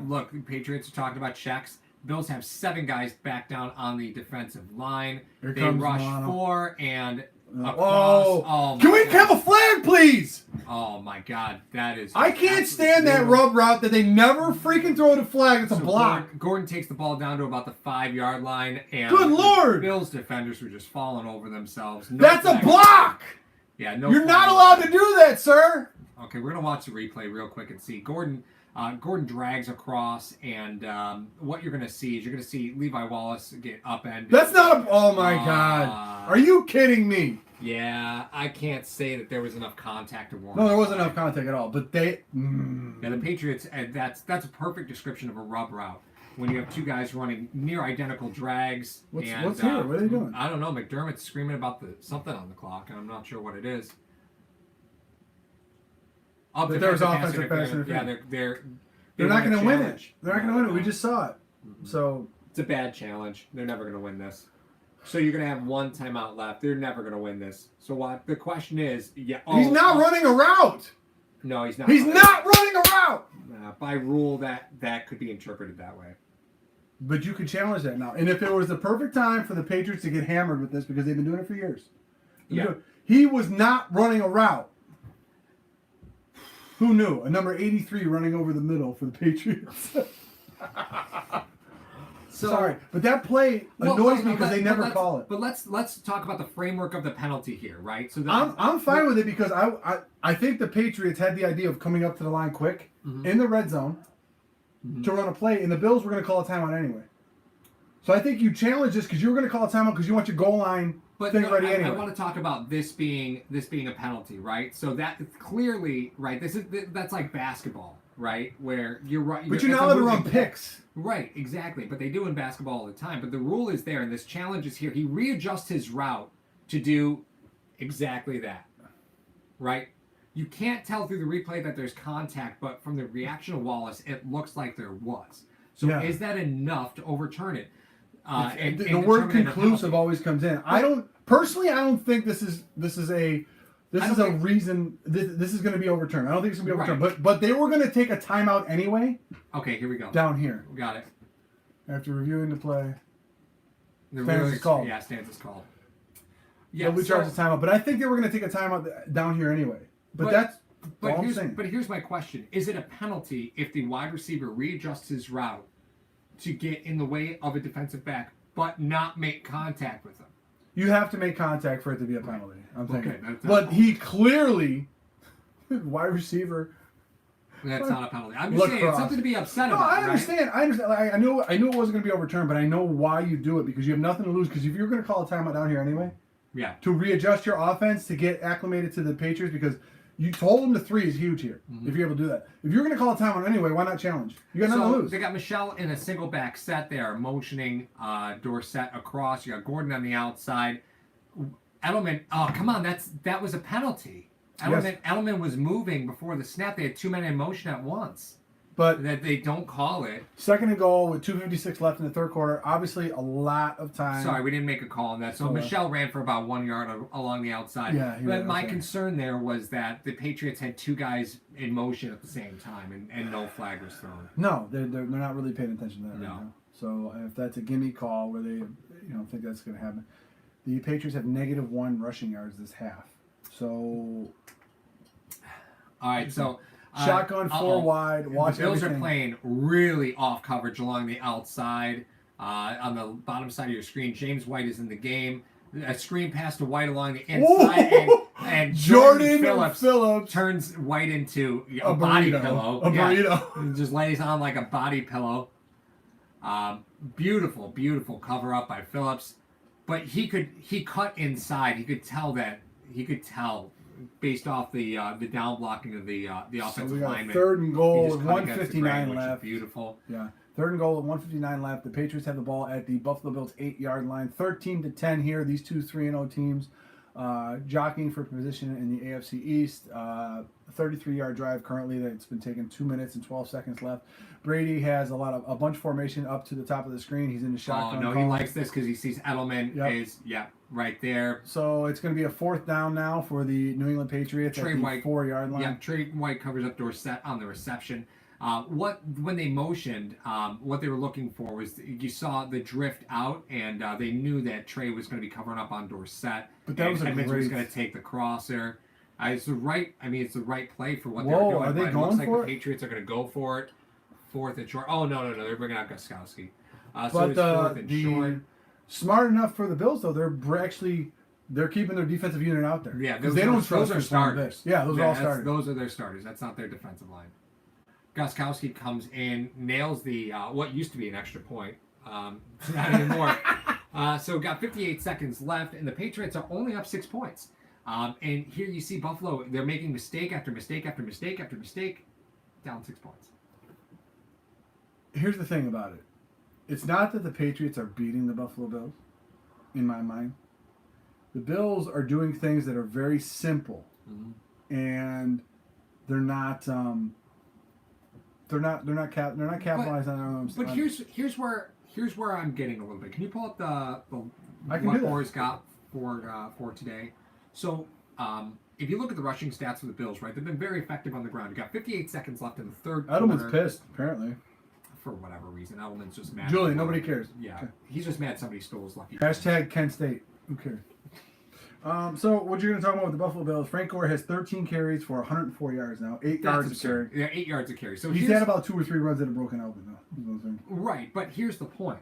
look, the Patriots are talking about checks. Bills have 7 guys back down on the defensive line. They rush 4 and across. Oh, can we have a flag, please? Oh my God, that is. I can't stand that rub route that they never freaking throw the flag. It's a block. Gordon takes the ball down to about the 5-yard line, and good Lord, Bills defenders were just falling over themselves. That's a block. Yeah, no. You're not allowed to do that, sir. Okay, we're gonna watch the replay real quick and see Gordon. Gordon drags across, and what you're going to see is you're going to see Levi Wallace get upended. That's not a... Oh, my God. Are you kidding me? Yeah, I can't say that there was enough contact to warrant. No, there wasn't enough contact at all, but they... Yeah, the Patriots, that's a perfect description of a rub route. When you have 2 guys running near identical drags. What's here? What are they doing? I don't know. McDermott's screaming about something on the clock, and I'm not sure what it is. But there's offensive pass interference. Yeah, they're not going to win it. They're not going to win it. We just saw it. Mm-hmm. So it's a bad challenge. They're never going to win this. So you're going to have 1 timeout left. They're never going to win this. So what? The question is, he's not running a route. No, he's not. He's not running a route. By rule, that could be interpreted that way. But you could challenge that now. And if it was the perfect time for the Patriots to get hammered with this, because they've been doing it for years. He was not running a route. Who knew? A number 83 running over the middle for the Patriots. Sorry, but that play annoys me because they never call it. But let's talk about the framework of the penalty here, right? So I'm fine with it because I think the Patriots had the idea of coming up to the line quick in the red zone to run a play, and the Bills were going to call a timeout anyway. So I think you challenge this because you were going to call a timeout because you want your goal line thing ready anyway. I want to talk about this being a penalty, right? So that clearly, right? That's like basketball, right? Where you're right. But you're not allowed to run picks. Right, exactly. But they do in basketball all the time. But the rule is there, and this challenge is here. He readjusts his route to do exactly that, right? You can't tell through the replay that there's contact, but from the reaction of Wallace, it looks like there was. So is that enough to overturn it? The word conclusive always comes in. I don't think this is a reason this is going to be overturned. I don't think it's going to be overturned. Right. But they were going to take a timeout anyway. Okay, here we go. Down here. Got it. After reviewing the play. Stance is called. Yeah, stance is called. Yeah, we charged a timeout. But I think they were going to take a timeout down here anyway. But here's my question. Is it a penalty if the wide receiver readjusts his route to get in the way of a defensive back but not make contact with him? You have to make contact for it to be a penalty. I'm thinking. Okay, but he clearly, wide receiver. That's not a penalty. I'm just saying it's something to be upset about. I understand. Right? I understand. I knew it wasn't going to be overturned, but I know why you do it because you have nothing to lose. Because if you're going to call a timeout down here anyway, to readjust your offense to get acclimated to the Patriots, because you told them the 3 is huge here. If you're able to do that, if you're going to call a timeout anyway, why not challenge? You got nothing to lose. They got Michelle in a single back set there, motioning Dorsett across. You got Gordon on the outside. Edelman, oh come on, that was a penalty. Edelman was moving before the snap. They had 2 men in motion at once. But that they don't call it. 2nd and goal with 2:56 left in the 3rd quarter. Obviously, a lot of time. Sorry, we didn't make a call on that. So Michelle ran for about 1 yard along the outside. Yeah, but my concern there was that the Patriots had 2 guys in motion at the same time, and no flag was thrown. No, they're not really paying attention to that. No. Right now. So if that's a gimme call where they think that's going to happen, the Patriots have -1 rushing yards this half. So. All right, so. Shotgun 4 wide. Watch the Bills everything. are playing really off coverage along the outside. On the bottom side of your screen, James White is in the game. A screen pass to White along the inside, and Jordan Phillips turns White into a body pillow. A burrito. And just lays on like a body pillow. Beautiful cover up by Phillips. But he cut inside. He could tell based off the down blocking of the offensive so we got lineman. Third and goal with with 1:59 left. Beautiful. Yeah. Third and goal with 1:59 left. The Patriots have the ball at the Buffalo Bills 8-yard line. 13-10 here. These two 3-0 teams jockeying for position in the AFC East. 33-yard drive currently that's been taken 2 minutes and 12 seconds left. Brady has a bunch formation up to the top of the screen. He's in the shotgun. Oh no, he likes this because he sees Edelman is right there. So it's going to be a 4th down now for the New England Patriots at the 4-yard line. Yeah, Trey White covers up Dorsett on the reception. When they motioned, what they were looking for was you saw the drift out, and they knew that Trey was going to be covering up on Dorsett. But that was Edmonds was going to take the crosser. It's the right play for what they're doing. Are they it going looks like for the Patriots are going to go for it. 4th and short. Oh no, they're bringing out Gostkowski. So But it's 4th and short. Smart enough for the Bills though, they're keeping their defensive unit out there. Yeah, because they don't trust those are starters. Yeah, those are all starters. Those are their starters. That's not their defensive line. Gostkowski comes in, nails the what used to be an extra point. Not anymore. So got 58 seconds left, and the Patriots are only up 6 points. And here you see Buffalo. They're making mistake after mistake after mistake after mistake, down 6 points. Here's the thing about it. It's not that the Patriots are beating the Buffalo Bills, in my mind. The Bills are doing things that are very simple, and they're not capitalizing on them. But here's where I'm getting a little bit. Can you pull up I can what do that. Boris got for today? So if you look at the rushing stats for the Bills, right, they've been very effective on the ground. You got 58 seconds left in the third quarter. Edelman's pissed, apparently. For whatever reason, Edelman's just mad. Julian, nobody cares. Yeah, Okay. he's just mad somebody stole his lucky. Hashtag Kent State. Who cares? So what you're going to talk about with the Buffalo Bills, Frank Gore has 13 carries for 104 yards now, 8 yards a carry. Yeah, 8 yards a carry. So he's had about 2 or 3 runs that have broken open, though. Right, but here's the point.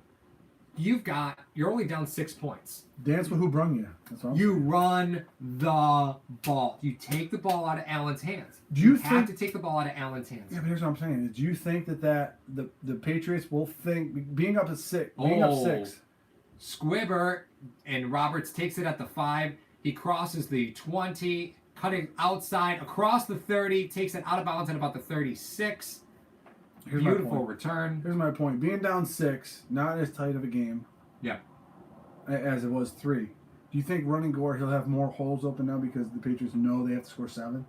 You're only down 6 points. Dance with who brung you. That's all. You run the ball. You take the ball out of Allen's hands. Do you have to take the ball out of Allen's hands. Yeah, but here's what I'm saying. Do you think that the Patriots will think being up 6, Squibber and Roberts takes it at the 5. He crosses the 20, cutting outside across the 30, takes it out of bounds at about the 36. Beautiful return. Here's my point. Being down 6, not as tight of a game. Yeah. As it was 3. Do you think running Gore, he'll have more holes open now because the Patriots know they have to score 7?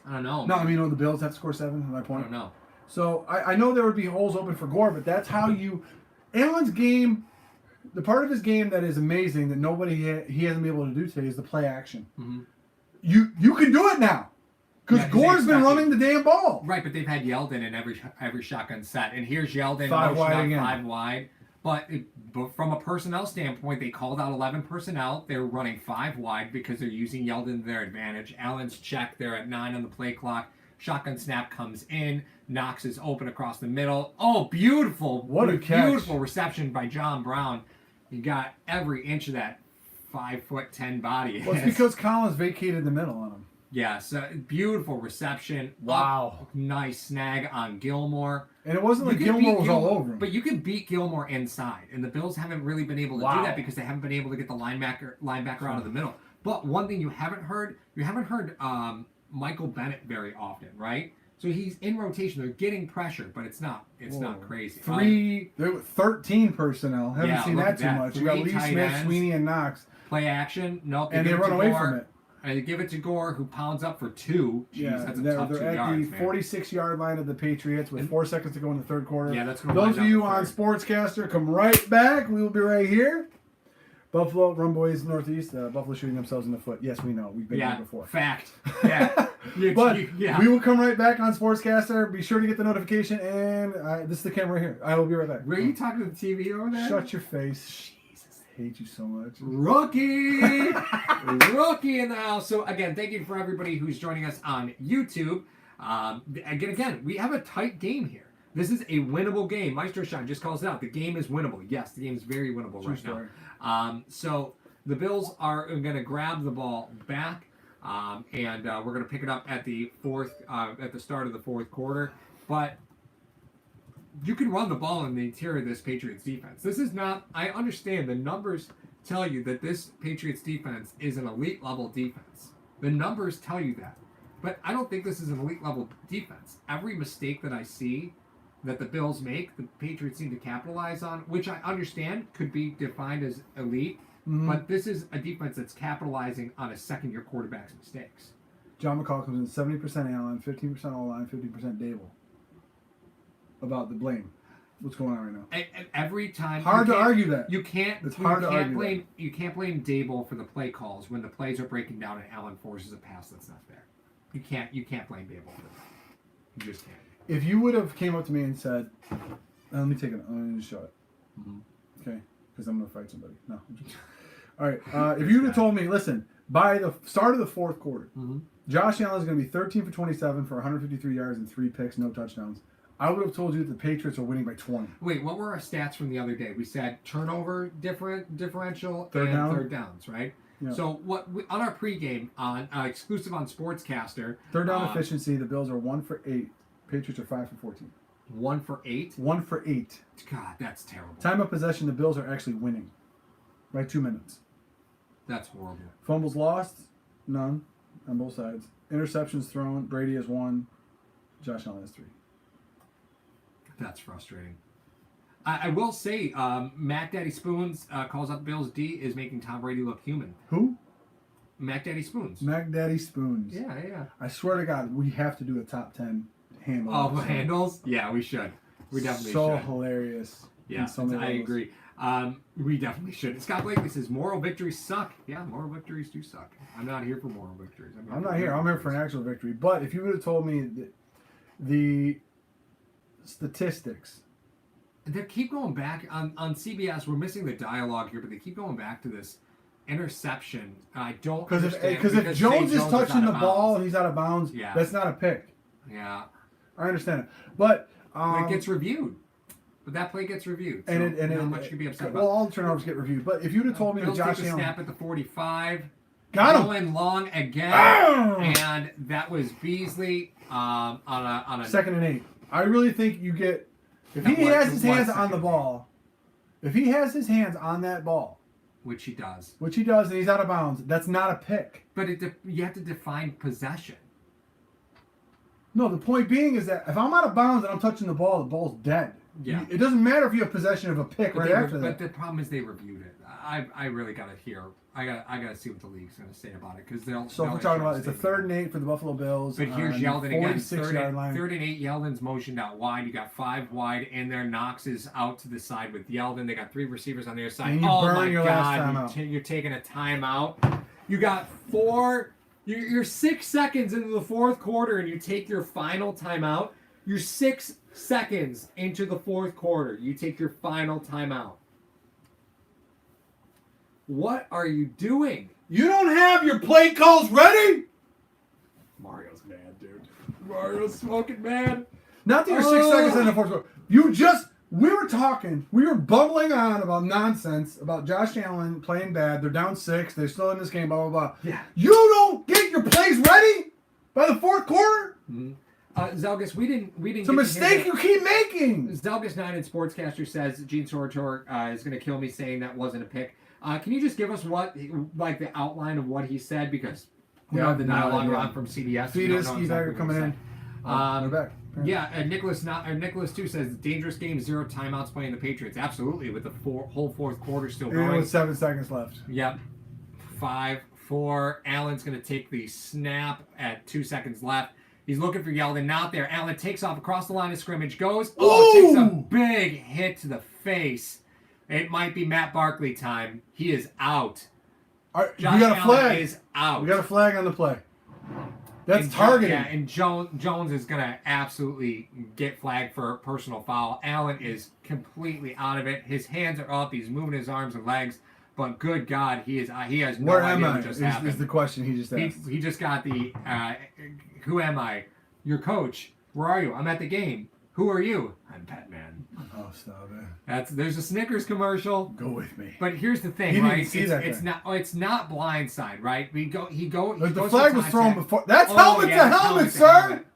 I don't know. No, I mean, the Bills have to score 7, is my point. I don't know. So I know there would be holes open for Gore, but that's how you... Allen's game, the part of his game that is amazing that he hasn't been able to do today is the play action. Mm-hmm. You can do it now. Because Gore's been running the damn ball. Right, but they've had Yeldon in every shotgun set. And here's Yeldon 5 wide again. 5 wide. But from a personnel standpoint, they called out 11 personnel. They're running 5 wide because they're using Yeldon to their advantage. Allen's check. They're at 9 on the play clock. Shotgun snap comes in. Knox is open across the middle. Oh, beautiful. What a catch. Beautiful reception by John Brown. You got every inch of that 5'10" body. Well, it's because Collins vacated the middle on him. Yeah, so beautiful reception. Wow. Nice snag on Gilmore. And it wasn't like Gilmore was all over him. But you can beat Gilmore inside. And the Bills haven't really been able to do that because they haven't been able to get the linebacker out of the middle. But one thing you haven't heard Michael Bennett very often, right? So he's in rotation. They're getting pressure, but it's not crazy. 13 personnel. Haven't seen that too much. You got 3 Lee tight Smith, ends. Sweeney, and Knox. Play action. Nope. And they run away from it. And they give it to Gore, who pounds up for 2. Jeez, that's a tough 2 they're yards, at the 46-yard line of the Patriots with 4 seconds to go in the third quarter. Yeah, that's going to Those of you on Sportscaster, come right back. We will be right here. Buffalo, Run Boys, Northeast. Buffalo shooting themselves in the foot. Yes, we know. We've been here before. Fact. Yeah. But we will come right back on Sportscaster. Be sure to get the notification. And this is the camera right here. I will be right back. Were you talking to the TV over there? Shut your face. I hate you so much. Rookie in the house. So again, thank you for everybody who's joining us on YouTube. Again, we have a tight game here. This is a winnable game. Maestro Shine just calls it out. The game is winnable. Yes, the game is very winnable right now. So The Bills are going to grab the ball back, and we're going to pick it up at the start of the fourth quarter. But you can run the ball in the interior of this Patriots defense. This is not. I understand the numbers tell you that this Patriots defense is an elite level defense. The numbers tell you that. But I don't think this is an elite level defense. Every mistake that I see that the Bills make, the Patriots seem to capitalize on, which I understand could be defined as elite. Mm-hmm. But this is a defense that's capitalizing on a second-year quarterback's mistakes. John McCall comes in 70% Allen, 15% all-line, 50% Dable. About the blame. What's going on right now? And every time, hard to argue that. You can't. It's hard to argue blame. that. You can't blame Dable for the play calls when the plays are breaking down and Allen forces a pass that's not there. You can't blame Dable for that. You just can't. If you would have came up to me and said, "Let me take it. Let me just show it." Mm-hmm. Okay, because I'm gonna fight somebody. No. All right. If you would have told me, listen, by the start of the fourth quarter, mm-hmm. Josh Allen is going to be 13 for 27 for 153 yards and 3 picks, no touchdowns, I would have told you that the Patriots are winning by 20. Wait, what were our stats from the other day? We said turnover differential Third and down? third downs, right? Yeah. So on our pregame on exclusive on Sportscaster, Third down efficiency, the Bills are 1 for 8. Patriots are 5 for 14. 1 for 8. 1 for 8. God, that's terrible. Time of possession, the Bills are actually winning by 2 minutes. That's horrible. Fumbles lost, none on both sides. Interceptions thrown, Brady has 1. Josh Allen has 3. That's frustrating. I will say, Mac Daddy Spoons calls out the Bills D is making Tom Brady look human. Who? Mac Daddy Spoons. Mac Daddy Spoons. Yeah. I swear to God, we have to do a top 10 handle. Oh, handles? Yeah, we should. We definitely so should. hilarious. Yeah, I agree. We definitely should. Scott Blakely says moral victories suck. Yeah, moral victories do suck. I'm not here for moral victories. I'm not here. I'm here for an actual victory. But if you would have told me that the statistics. They keep going back on CBS. We're missing the dialogue here, but they keep going back to this interception. I don't understand. Because if Jones is touching the ball and he's out of bounds, yeah. That's not a pick. Yeah. I understand it. But it gets reviewed. But that play gets reviewed. So not much can be upset about. Well, all the turnovers get reviewed. But if you'd have told me that Josh Allen snap at the 45. Got him. Going long again. And that was Beasley on a 2nd and 8. I really think you get if he has his hands on the ball. If he has his hands on that ball, which he does, and he's out of bounds, that's not a pick. But you have to define possession. No, the point being is that if I'm out of bounds and I'm touching the ball's dead. Yeah. It doesn't matter if you have possession of a pick after that. But the problem is they reviewed it. I really gotta hear. I gotta see what the league's gonna say about it because they'll. So if we're talking about it's a 3rd and 8 for the Buffalo Bills. But here's Yeldon again. 46-yard line. 3rd and 8. Yeldon's motioned out wide. You got 5 wide in there. Knox is out to the side with Yeldon. They got 3 receivers on the other side. And you burn your last timeout. You're taking a timeout. You got 4. You're 6 seconds into the fourth quarter and you take your final timeout. You're 6 seconds into the fourth quarter. You take your final timeout. What are you doing? You don't have your play calls ready? Mario's mad, dude. Mario's smoking mad. Not that you're 6 seconds in the fourth quarter. We were bubbling on about nonsense, about Josh Allen playing bad. They're down 6. They're still in this game, blah, blah, blah. Yeah. You don't get your plays ready by the fourth quarter? Mm-hmm. Zelgus, we didn't. It's a mistake you keep making. Zelgus9 in Sportscaster says Gene Sorator is going to kill me saying that wasn't a pick. Can you just give us the outline of what he said because we have the dialogue on from CBS. Fetus, exactly coming in. They're back. Yeah, Nicholas 2 says dangerous game, 0 timeouts playing the Patriots. Absolutely, with the whole fourth quarter still going. With 7 seconds left. Yep. 5, 4. Allen's going to take the snap at 2 seconds left. He's looking for Yeldon, not there. Allen takes off across the line of scrimmage, goes. Takes a big hit to the face. It might be Matt Barkley time. He is out. We got a flag. Is out. We got a flag on the play. That's targeting. Yeah, and Jones is going to absolutely get flagged for a personal foul. Allen is completely out of it. His hands are up. He's moving his arms and legs. But good God, he has no idea what just happened. Is the question he just asked. He just got the, who am I? Your coach. Where are you? I'm at the game. Who are you? I'm Batman. Oh, stop it. There's a Snickers commercial. Go with me. But here's the thing, He didn't right? see that It's thing. not. Oh, it's not blindside, right? The flag was thrown before. That's Oh, helmet yeah, to helmet, to sir. helmet.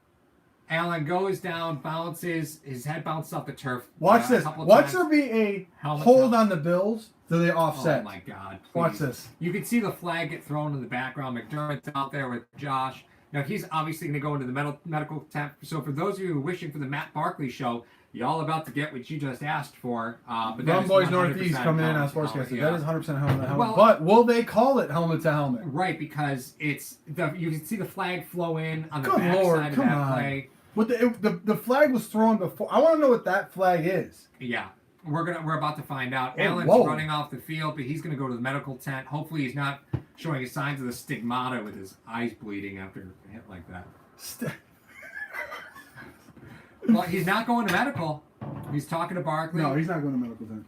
Allen goes down, bounces. His head bounces off the turf. Watch this. a couple Watch times. there be a Helmet hold to- on the Bills. Do they offset? Oh my God! Please. Watch this. You can see the flag get thrown in the background. McDermott's out there with Josh. Now he's obviously going to go into the medical tent. So for those of you who are wishing for the Matt Barkley show, y'all about to get what you just asked for. But that Rum is Boys 100% Northeast coming in on helmet to Sportscaster. helmet, That is 100% helmet to helmet. Well- But will they call it helmet to helmet? Right, because you can see the flag flow in on the Good backside Lord, of come that on. play. What the flag was thrown before. I want to know what that flag is. Yeah, we're about to find out. Oh, Allen's whoa. running off the field, but he's going to go to the medical tent. Hopefully, he's not showing signs of the stigmata with his eyes bleeding after a hit like that. Well, he's not going to medical. He's talking to Barkley. No, he's not going to medical tent.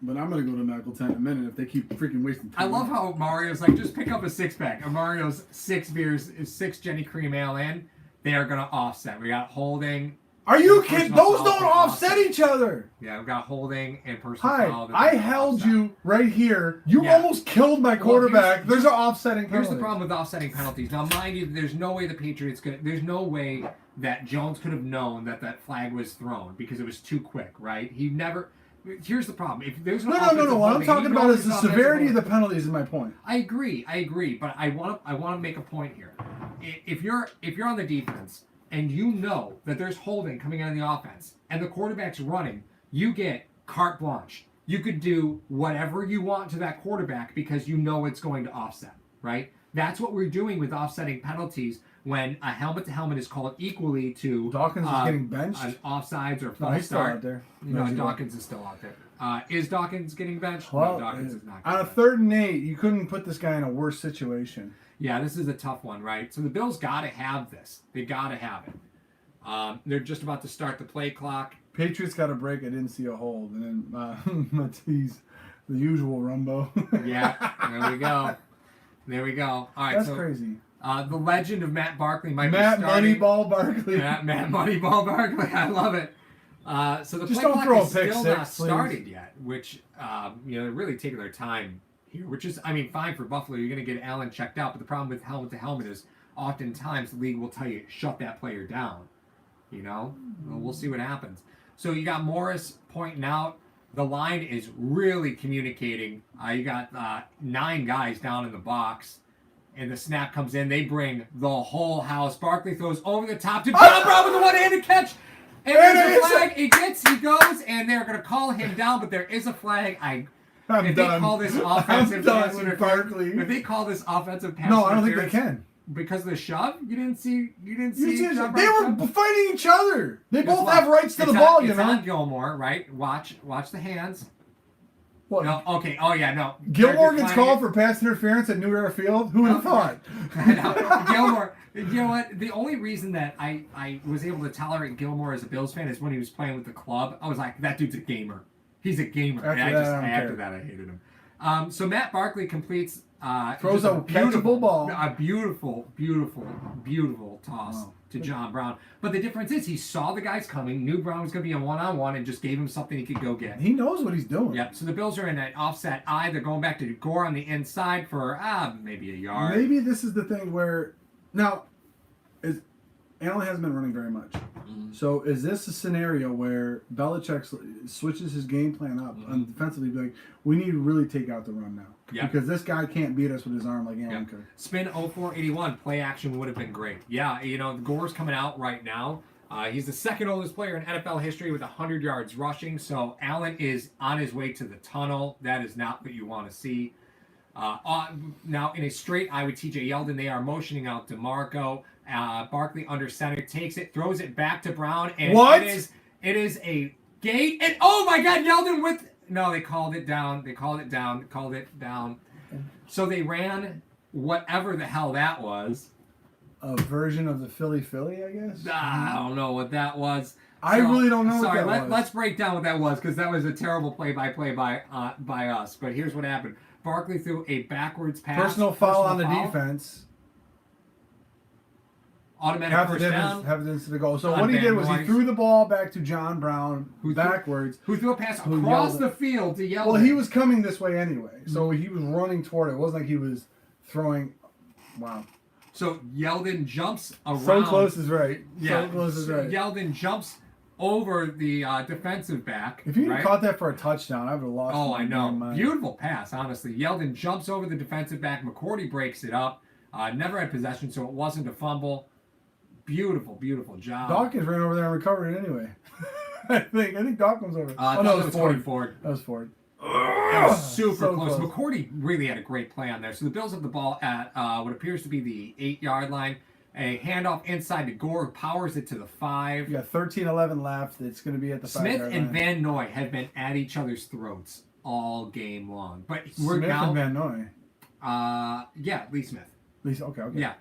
But I'm going to go to medical tent in a minute if they keep freaking wasting time. I love how Mario's like, just pick up a six-pack. And Mario's 6 beers, 6 Jenny Cream Ale in. They are going to offset. We got holding. Are you Personal kidding? Those foul don't for offset each other. Yeah, we've got holding and personal Hi, foul. that I don't held offset. you right here. You Yeah. almost killed my quarterback. There's an offsetting penalty. Here's the problem with offsetting penalties. Now, mind you, there's no way the Patriots could. There's no way that Jones could have known that flag was thrown because it was too quick, right? He never. Here's the problem. If there's No. What I'm talking about is the severity of the penalties. Is my point. I agree, but I want to make a point here. If you're on the defense and you know that there's holding coming out of the offense and the quarterback's running, you get carte blanche. You could do whatever you want to that quarterback because you know it's going to offset, right? That's what we're doing with offsetting penalties when a helmet to helmet is called equally to Dawkins is getting benched. an offsides or No, false he's still start. out there. No, Where's he Dawkins is still out there. Is Dawkins getting benched? Well, no, Dawkins is not. on a getting 3rd and 8, you couldn't put this guy in a worse situation. Yeah, this is a tough one, right? So the Bills got to have this. They got to have it. They're just about to start the play clock. Patriots got a break. I didn't see a hold, and then Matisse, the usual Rumbo. Yeah, there we go. There we go. All right, That's so crazy. The legend of Matt Barkley might Matt be starting. Moneyball Barkley. Matt Moneyball Barkley. I love it. So the Just play don't clock throw a is pick still six, not please. started yet, which they're really taking their time here. Which is, I mean, fine for Buffalo. You're going to get Allen checked out, but the problem with helmet to helmet is oftentimes the league will tell you shut that player down. You know, well, we'll see what happens. So you got Morris pointing out. The line is really communicating. You got 9 guys down in the box. And the snap comes in. They bring the whole house. Barkley throws over the top to John Brown with the one-handed catch. And there's a flag. He goes, and they're going to call him down, but there is a flag. If they call this offensive pass Barkley. if they call this offensive pass No, I don't think they interference can. because of the shove, you didn't see. They John were Brown shove? fighting each other. They Guess both what? have rights to the It's ball, on, you it's know. on Gilmore, right? Watch the hands. What? No, okay. Oh yeah, no. Gilmore They're gets declining called for pass interference at New Era Field. Who would have thought? I know. Gilmore. You know what? The only reason that I was able to tolerate Gilmore as a Bills fan is when he was playing with the club. I was like, that dude's a gamer. He's a gamer. After And that, I don't after care. that, I hated him. So Matt Barkley completes. Throws just a catchable ball. A beautiful toss Wow. to John Brown. But the difference is he saw the guys coming, knew Brown was going to be a one-on-one, and just gave him something he could go get. He knows what he's doing. Yep. So the Bills are in an offset I. They're going back to Gore on the inside for maybe a yard. Maybe this is the thing where now Allen hasn't been running very much. So is this a scenario where Belichick switches his game plan up on defensively, be like, we need to really take out the run now. Yeah. Because this guy can't beat us with his arm like Allen could. Spin 0481 play action would have been great. Yeah, Gore's coming out right now. He's the second oldest player in NFL history with 100 yards rushing. So Allen is on his way to the tunnel. That is not what you want to see. Now in a straight I with TJ Yeldon, they are motioning out DeMarco. Barkley under center takes it, throws it back to Brown, and What? it is a gate. And oh my God, Yeldon with no, they called it down. They called it down. So they ran whatever the hell that was. A version of the Philly, I guess. I don't know what that was. I really don't know what Sorry, that was. let's break down what that was because that was a terrible play-by-play by us. But here's what happened: Barkley threw a backwards pass. Personal foul on the defense. Automatic first down. Half the distance to the goal. So what he did was he threw the ball back to John Brown backwards. Who threw a pass across the field to Yeldon. Well, he was coming this way anyway. So he was running toward it. It wasn't like he was throwing. Wow. So Yeldon jumps around. So close is right. Yeah. So close is right. Yeldon jumps over the defensive back. If you had caught that for a touchdown, I would have lost. Oh, I know. Beautiful pass, honestly. Yeldon jumps over the defensive back. McCourty breaks it up. Never had possession, so it wasn't a fumble. Beautiful, beautiful job. Dawkins ran over there and recovered it anyway. I think Dawkins was over. No, it was Ford. That was Ford. That was super So close. close. McCourty really had a great play on there. So the Bills have the ball at what appears to be the 8-yard line. A handoff inside to Gore, who powers it to the 5. You got 13-11 left. It's going to be at the 5-yard line. Smith and Van Noy have been at each other's throats all game long. But we're Smith now, and Van Noy. Yeah, Lee Smith. Okay. Yeah.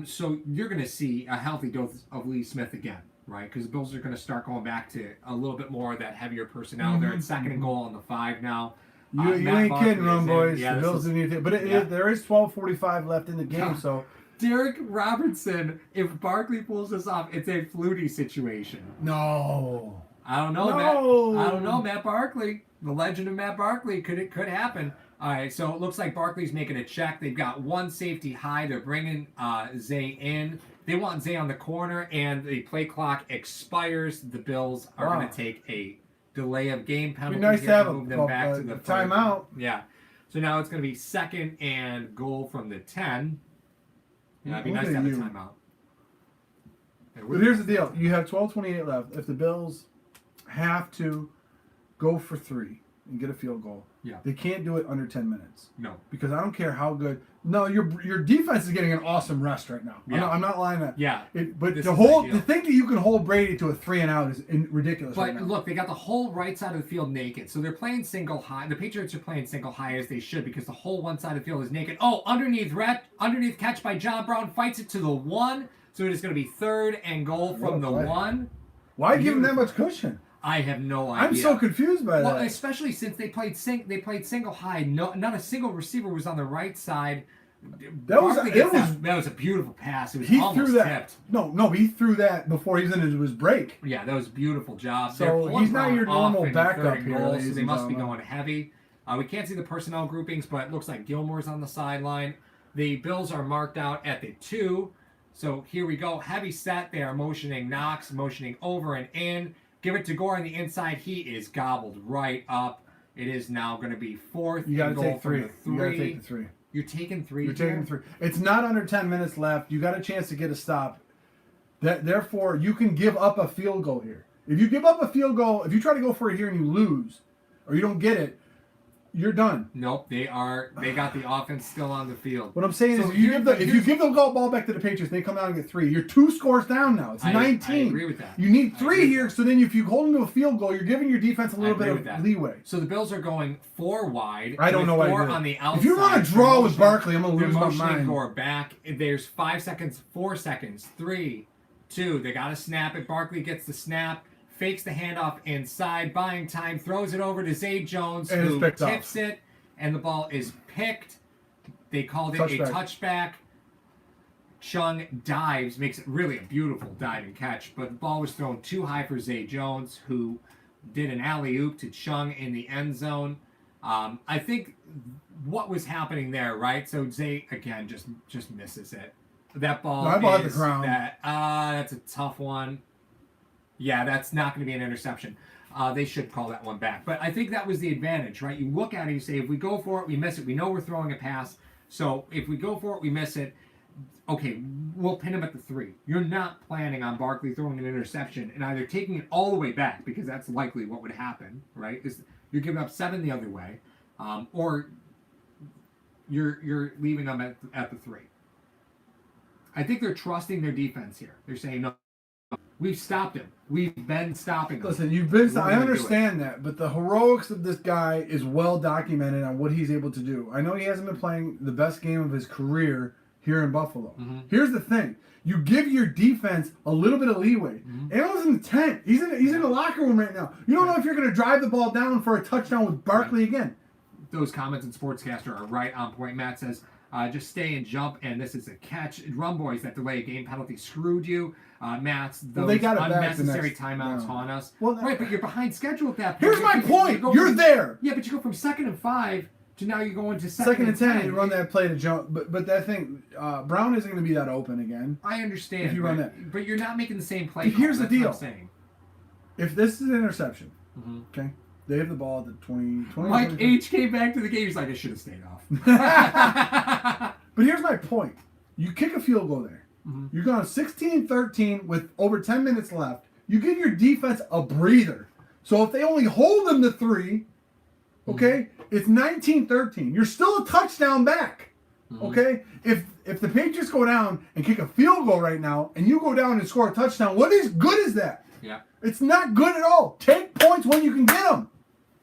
So you're going to see a healthy dose of Lee Smith again, right? Because the Bills are going to start going back to a little bit more of that heavier personnel. They're at second and goal on the 5 now. You ain't kidding, Rum Boys. Yeah, the Bills didn't need to. But there is 12:45 left in the game, so. Derek Robertson, if Barkley pulls this off, it's a Flutie situation. No. I don't know, No. Matt. I don't know, Matt Barkley. The legend of Matt Barkley. It could happen. All right, so it looks like Barkley's making a check. They've got one safety high. They're bringing Zay in. They want Zay on the corner, and the play clock expires. The Bills are going to take a delay of game penalty. It'd be nice to have move them back to the timeout. Yeah. So now it's going to be second and goal from the 10. Yeah, it'd be nice to have a timeout. But here's the deal. You have 12:28 left. If the Bills have to go for 3 and get a field goal, they can't do it under 10 minutes. No. Because I don't care how good. No, your defense is getting an awesome rest right now. Yeah. I'm not lying that. Yeah. But to think that you can hold Brady to a 3 and out is ridiculous. But right now. look, they got the whole right side of the field naked. So they're playing single high. The Patriots are playing single high as they should because the whole one side of the field is naked. Oh, underneath catch by John Brown, fights it to the 1. So it is going to be third and goal from the 1. Why give him that much cushion? I have no idea. I'm so confused by that. Well, especially since they played single high. No, not a single receiver was on the right side. That was a beautiful pass. It was almost tipped. No, he threw that before he was into his break. Yeah, that was a beautiful job. So he's not your normal backup here. So they must be going heavy. We can't see the personnel groupings, but it looks like Gilmore's on the sideline. The Bills are marked out at the 2. So here we go. Heavy set. They are motioning Knox, motioning over and in. Give it to Gore on the inside. He is gobbled right up. It is now going to be fourth. You got to take 3. You got to take the 3. You're taking 3. You're taking 3. It's not under 10 minutes left. You got a chance to get a stop. Therefore, you can give up a field goal here. If you give up a field goal, if you try to go for it here and you lose, or you don't get it, you're done. Nope, they got the offense still on the field. What I'm saying is, if you give the ball back to the Patriots, they come out and get 3. You're 2 scores down now. It's 19. I agree with that. You need 3 here, so then if you hold them to a field goal, you're giving your defense a little bit of leeway. So the Bills are going 4 wide. I don't know why. 4 on the outside. If you want to draw with Barkley, I'm going to lose my mind. Gore back. There's 5 seconds, 4 seconds, 3, 2. They got to snap it. Barkley gets the snap. Fakes the handoff inside, buying time, throws it over to Zay Jones, who tips it, and the ball is picked. They called it a touchback. Chung dives, makes it really a beautiful diving catch, but the ball was thrown too high for Zay Jones, who did an alley-oop to Chung in the end zone. I think what was happening there, right? So Zay, again, just misses it. That ball hit the ground. That's a tough one. Yeah, that's not going to be an interception. They should call that one back. But I think that was the advantage, right? You look at it, you say, if we go for it, we miss it. We know we're throwing a pass. So if we go for it, we miss it. Okay, we'll pin him at the 3. You're not planning on Barkley throwing an interception and either taking it all the way back, because that's likely what would happen, right? You're giving up 7 the other way, or you're leaving them at the 3. I think they're trusting their defense here. They're saying, no, we've stopped him. We've been stopping him. Listen, I understand that, but the heroics of this guy is well documented on what he's able to do. I know he hasn't been playing the best game of his career here in Buffalo. Mm-hmm. Here's the thing. You give your defense a little bit of leeway. Mm-hmm. Aaron's in the tent. He's in the locker room right now. You don't know if you're going to drive the ball down for a touchdown with Barkley again. Those comments in Sportscaster are right on point. Matt says, Just stay and jump, and this is a catch. Run boys that delay a game penalty screwed you. Matt's those they got it back the unnecessary next timeouts round. haunt us. Well, right, but you're behind schedule at that point. Here's my point. You're there. Yeah, but you go from 2nd and 5 to now you're going to second and 10. You run that play to jump, but that thing, Brown isn't going to be that open again. I understand. If you run that, but you're not making the same play. Here's the deal. What I'm saying. If this is an interception, okay, they have the ball at the 20. Mike H came back to the game. He's like, I should have stayed off. But here's my point. You kick a field goal there. You're going 16-13 with over 10 minutes left. You give your defense a breather. So if they only hold them to 3, okay, it's 19-13. You're still a touchdown back. Okay? If the Patriots go down and kick a field goal right now and you go down and score a touchdown, what is good is that? Yeah. It's not good at all. Take points when you can get them.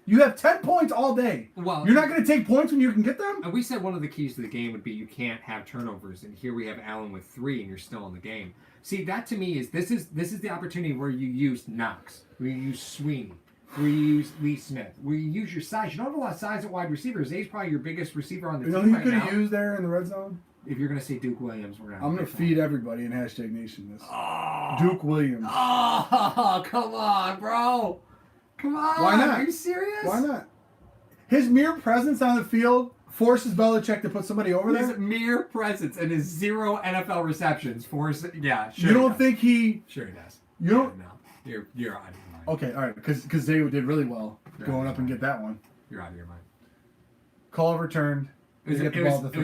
You have 10 points all day. Well, you're not going to take points when you can get them? And we said one of the keys to the game would be you can't have turnovers. And here we have Allen with 3, and you're still in the game. See, that to me is this is the opportunity where you use Knox, where you use Sweeney, where you use Lee Smith, where you use your size. You don't have a lot of size at wide receiver. Zay's probably your biggest receiver on the team right now. You know who you could have used there in the red zone? If you're going to say Duke Williams, I'm going to feed everybody in Hashtag Nation this. Duke Williams. Oh, come on, bro. Come on. Why not? Are you serious? Why not? His mere presence on the field forces Belichick to put somebody over there? His mere presence and his 0 NFL receptions force. Yeah, sure. You don't think he... Sure he does. You don't... No. You're out of your mind. Okay, all right. Because Zay did really well going up and get that one. You're out of your mind. Call overturned. It was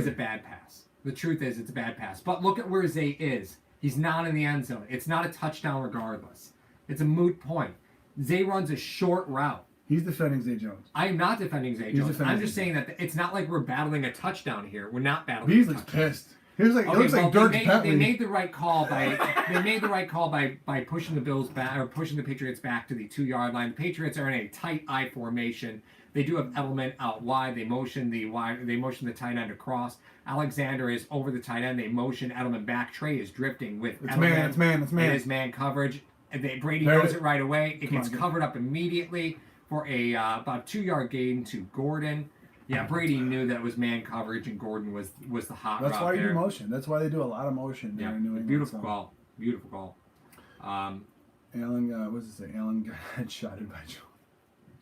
a bad pass. The truth is, it's a bad pass. But look at where Zay is. He's not in the end zone. It's not a touchdown regardless. It's a moot point. Zay runs a short route. He's defending Zay Jones. I am not defending Zay Jones. I'm just saying that it's not like we're battling a touchdown here. We're not battling. Beasley's pissed. He was like, it looks like Dirk Bentley. They made the right call by pushing the Bills back or pushing the Patriots back to the 2-yard line. The Patriots are in a tight I formation. They do have Edelman out wide. They motion the tight end across. Alexander is over the tight end. They motion Edelman back. Trey is drifting with Edelman. It's man. It is man coverage. And Brady knows it right away. It gets covered up immediately for a about 2-yard gain to Gordon. Yeah, Brady knew that it was man coverage, and Gordon was the hot route. That's why you do motion. That's why they do a lot of motion. Yeah, beautiful call. Beautiful call. Allen, what does it say? Allen got headshotted by Joe.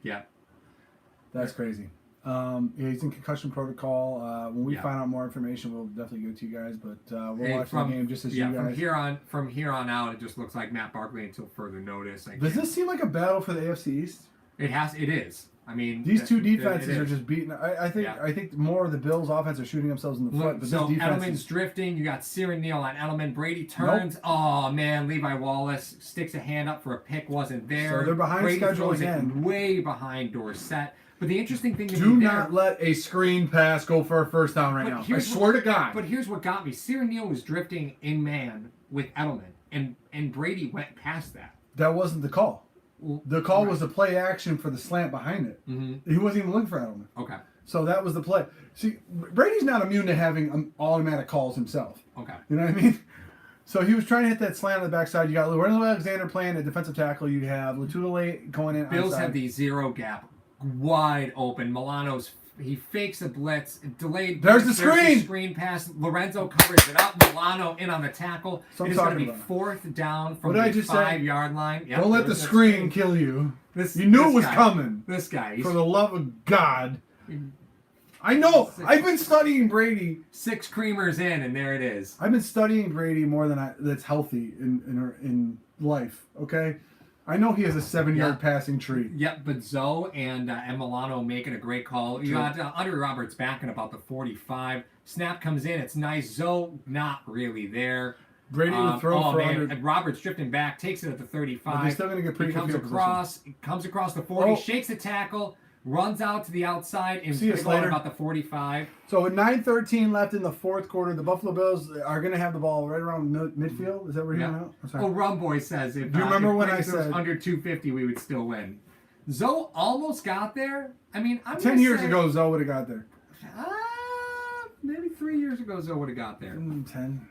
Yeah. That's crazy. Yeah, he's in concussion protocol. When we find out more information, we'll definitely give it to you guys. But we'll watch the game just as you guys. From here on out, it just looks like Matt Barkley until further notice. Does this seem like a battle for the AFC East? It is. I mean, these two defenses are just beating. I think more of the Bills' offense are shooting themselves in the foot. But so this defense Edelman's drifting. You got Cyril Neal on Edelman. Brady turns. Nope. Oh man, Levi Wallace sticks a hand up for a pick. Wasn't there. So they're behind Brady schedule again. Way behind Dorsett. But the interesting thing do not let a screen pass go for a first down right now. I swear to God. But here's what got me: Cyril Neal was drifting in man with Edelman, and Brady went past that. That wasn't the call. The call was the play action for the slant behind it. He wasn't even looking for Edelman. Okay. So that was the play. See, Brady's not immune to having automatic calls himself. Okay. You know what I mean? So he was trying to hit that slant on the backside. You got Lorenzo Alexander playing at defensive tackle. You have Latulier going in. Bills outside. have the 0 gap wide open. He fakes a blitz, delayed. There's the screen. Screen pass. Lorenzo covers it up. Milano in on the tackle. So it is going to be 4th down from the 5-yard line. Yep, don't let the screen kill you. You knew it was coming. This guy. For the love of God. I know. I've been studying Brady. 6 creamers in, and there it is. I've been studying Brady more than that's healthy in life. Okay. I know he has a 7-yard passing tree. Yep, but Zoe and Milano making a great call. You got Andre Roberts back in about the 45. Snap comes in. It's nice. Zoe not really there. Brady would throw for 100. And Roberts drifting back, takes it at the 35. But he's still going to get pretty good comes across the 40, shakes the tackle, runs out to the outside, and is going about the 45. So with 9:13 left in the fourth quarter, the Buffalo Bills are going to have the ball right around midfield. Is that where you're out? Rum Boy says if, do you remember when I said under 250, we would still win. Zoe almost got there. I mean, 10 years ago, Zoe would have got there. Maybe 3 years ago, Zoe would have got there. 10.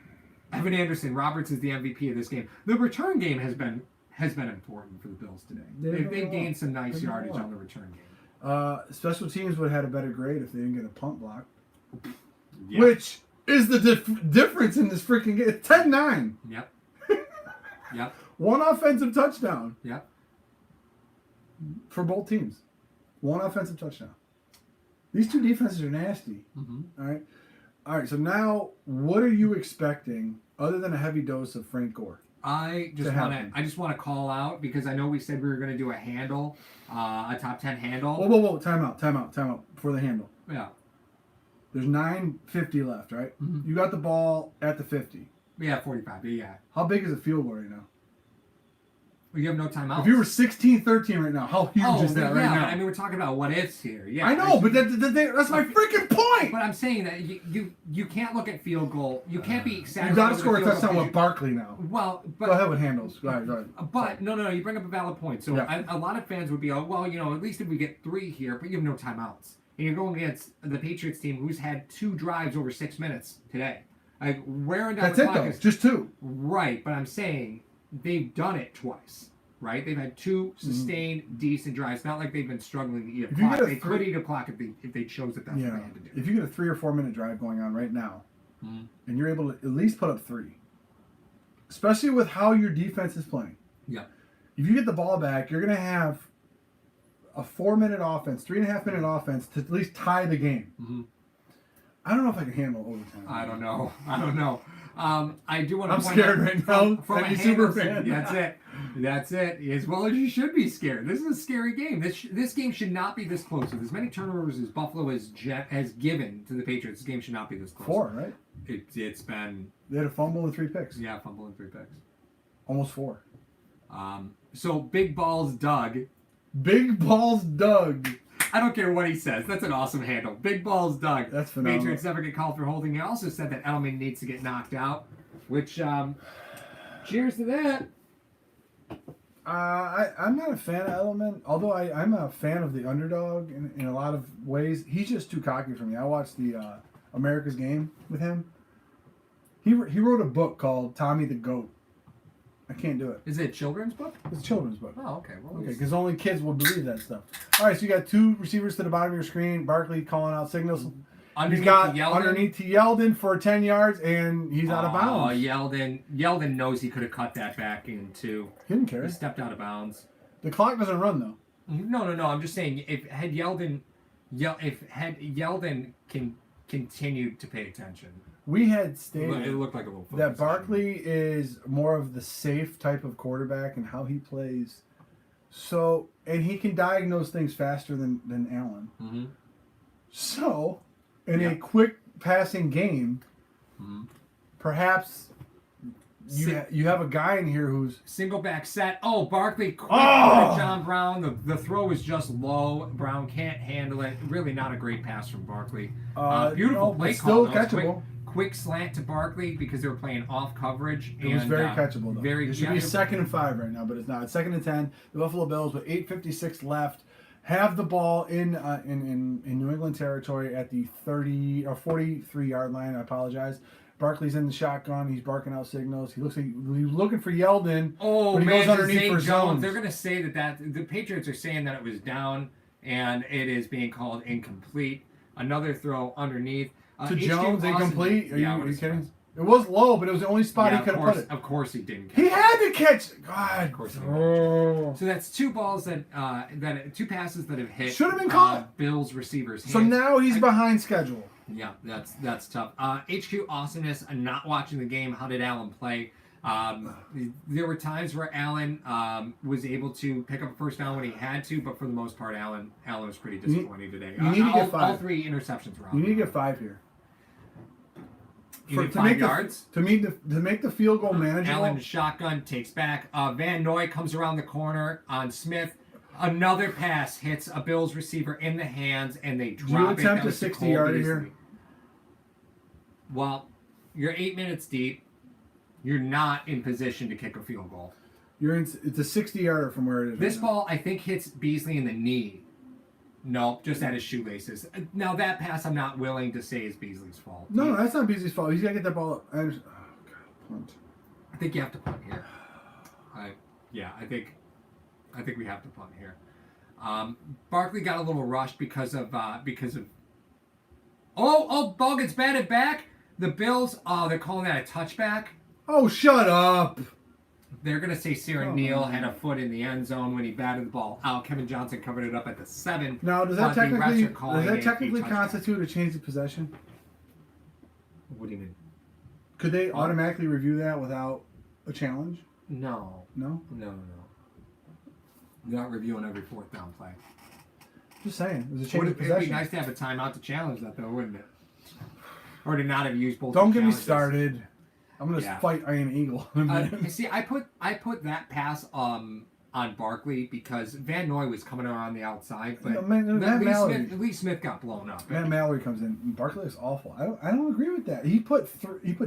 Evan Anderson, Roberts is the MVP of this game. The return game has been important for the Bills today. They've gained some nice yardage on the return game. Special teams would have had a better grade if they didn't get a punt block. Yep. which is the difference in this freaking game. It's 10-9. Yep. Yep. One offensive touchdown Yep. for both teams. One offensive touchdown. These two defenses are nasty. Mm-hmm. All right. So now, what are you expecting other than a heavy dose of Frank Gore? I just want to call out because I know we said we were going to do a handle, a top 10 handle. Whoa! Time out before the handle. Yeah. There's 9:50 left, right? Mm-hmm. You got the ball at the 50. Yeah, 45. Yeah. How big is a field goal right now? Well, you have no timeouts. If you were 16-13 right now, how huge is that right now? I mean, we're talking about what ifs here. Yeah, I know, but that's my freaking point. But I'm saying that you can't look at field goal. You can't be satisfied. You got to with score a field goal touchdown because with Barkley now. Well, but Go ahead with handles. Go ahead. But no, you bring up a valid point. So Yeah. a lot of fans would be, oh, well, at least if we get 3 here, but you have no timeouts, and you're going against the Patriots team who's had 2 drives over 6 minutes today. Like wearing down That's the it clock though. is Just 2. right. But I'm saying they've done it twice. Right, they've had 2 sustained, decent drives. Not like they've been struggling to eat a If you clock. get a They could eat a clock if they chose it. That's what they had to do. If you get a 3 or 4 minute drive going on right now, and you're able to at least put up 3, especially with how your defense is playing. Yeah. If you get the ball back, you're going to have a 4-minute offense, 3.5-minute offense to at least tie the game. Mm-hmm. I don't know if I can handle overtime. I don't know. I do want to. I'm scared right now. From Any a super handle, fan. That's it. As well as you should be scared. This is a scary game. This game should not be this close. With as many turnovers as Buffalo has given to the Patriots, this game should not be this close. 4, right? It's been. They had a fumble and 3 picks. Yeah, fumble and 3 picks. Almost 4. So Big Balls Doug. Big Balls Doug. I don't care what he says. That's an awesome handle. Big Balls Doug. That's phenomenal. Patriots never get called for holding. He also said that Edelman needs to get knocked out, which cheers to that. I'm not a fan of Edelman, although I'm a fan of the underdog in a lot of ways. He's just too cocky for me. I watched the America's Game with him. He wrote a book called Tommy the Goat. I can't do it. Is it a children's book? It's a children's book. Oh, okay. Well, Okay, because only kids will believe that stuff. All right, so you got 2 receivers to the bottom of your screen. Barkley calling out signals. He's got underneath to Yeldon for 10 yards, and he's out of bounds. Oh, Yeldon knows he could have cut that back in 2. He didn't care. He stepped out of bounds. The clock doesn't run, though. No. I'm just saying, if Yeldon continued to pay attention, We had it stated looked like a little that Barkley is more of the safe type of quarterback and how he plays. So, and he can diagnose things faster than Allen. Mm-hmm. So, in a quick passing game, perhaps you have a guy in here who's single back set. Oh, Barkley quick to John Brown. The throw is just low. Brown can't handle it. Really not a great pass from Barkley. Beautiful play still call. Catchable. Quick slant to Barkley because they were playing off coverage. It was very catchable, though. It should be 2nd and 5 right now, but it's not. It's 2nd and 10. The Buffalo Bills with 8:56 left have the ball in New England territory at the 30 or 43-yard line. I apologize. Barkley's in the shotgun. He's barking out signals. He looks like he's looking for Yeldon. Oh, but he man, goes underneath for Jones. zones. They're going to say that the Patriots are saying that it was down and it is being called incomplete. Another throw underneath. To Jones, incomplete? Are you kidding? It was low, but it was the only spot he could have put it. Of course he didn't catch He it. had to catch. God. Of course he didn't. So that's 2 balls that 2 passes that have hit. Should have been caught. Bills receivers. So now he's behind schedule. Yeah, that's tough. HQ awesomeness and not watching the game. How did Allen play? There were times where Allen was able to pick up a first down when he had to, but for the most part, Allen was pretty disappointing today. You need to get 5. All 3 interceptions were out. You need to get 5 here. To 5 yards? To make the field goal manageable. Allen shotgun takes back. Van Noy comes around the corner on Smith. Another pass hits a Bills receiver in the hands, and they drop it. Do you attempt a 60-yarder here? Well, you're 8 minutes deep. You're not in position to kick a field goal. It's a 60-yarder from where it is. This ball, I think, hits Beasley in the knee. Nope, just at his shoelaces. Now, that pass I'm not willing to say is Beasley's fault. No, that's not Beasley's fault. He's got to get that ball up. Oh, God, punt. I think you have to punt here. I think we have to punt here. Barkley got a little rushed because of Ball gets batted back. The Bills, they're calling that a touchback. Oh, shut up. They're going to say Cyril Neal had a foot in the end zone when he batted the ball out. Kevin Johnson covered it up at the 7. Now, does that technically constitute a change of possession? What do you mean? Could they automatically review that without a challenge? No. No? No. They're not reviewing every 4th down play. Just saying. It was a change of possession. It'd be nice to have a timeout to challenge that, though, wouldn't it? Or to not have used both. Don't get me started. I'm gonna fight Iron Eagle. See, I put that pass on Barkley because Van Noy was coming around the outside, but Lee Smith got blown up. Matt Mallory comes in. Barkley is awful. I don't agree with that. He put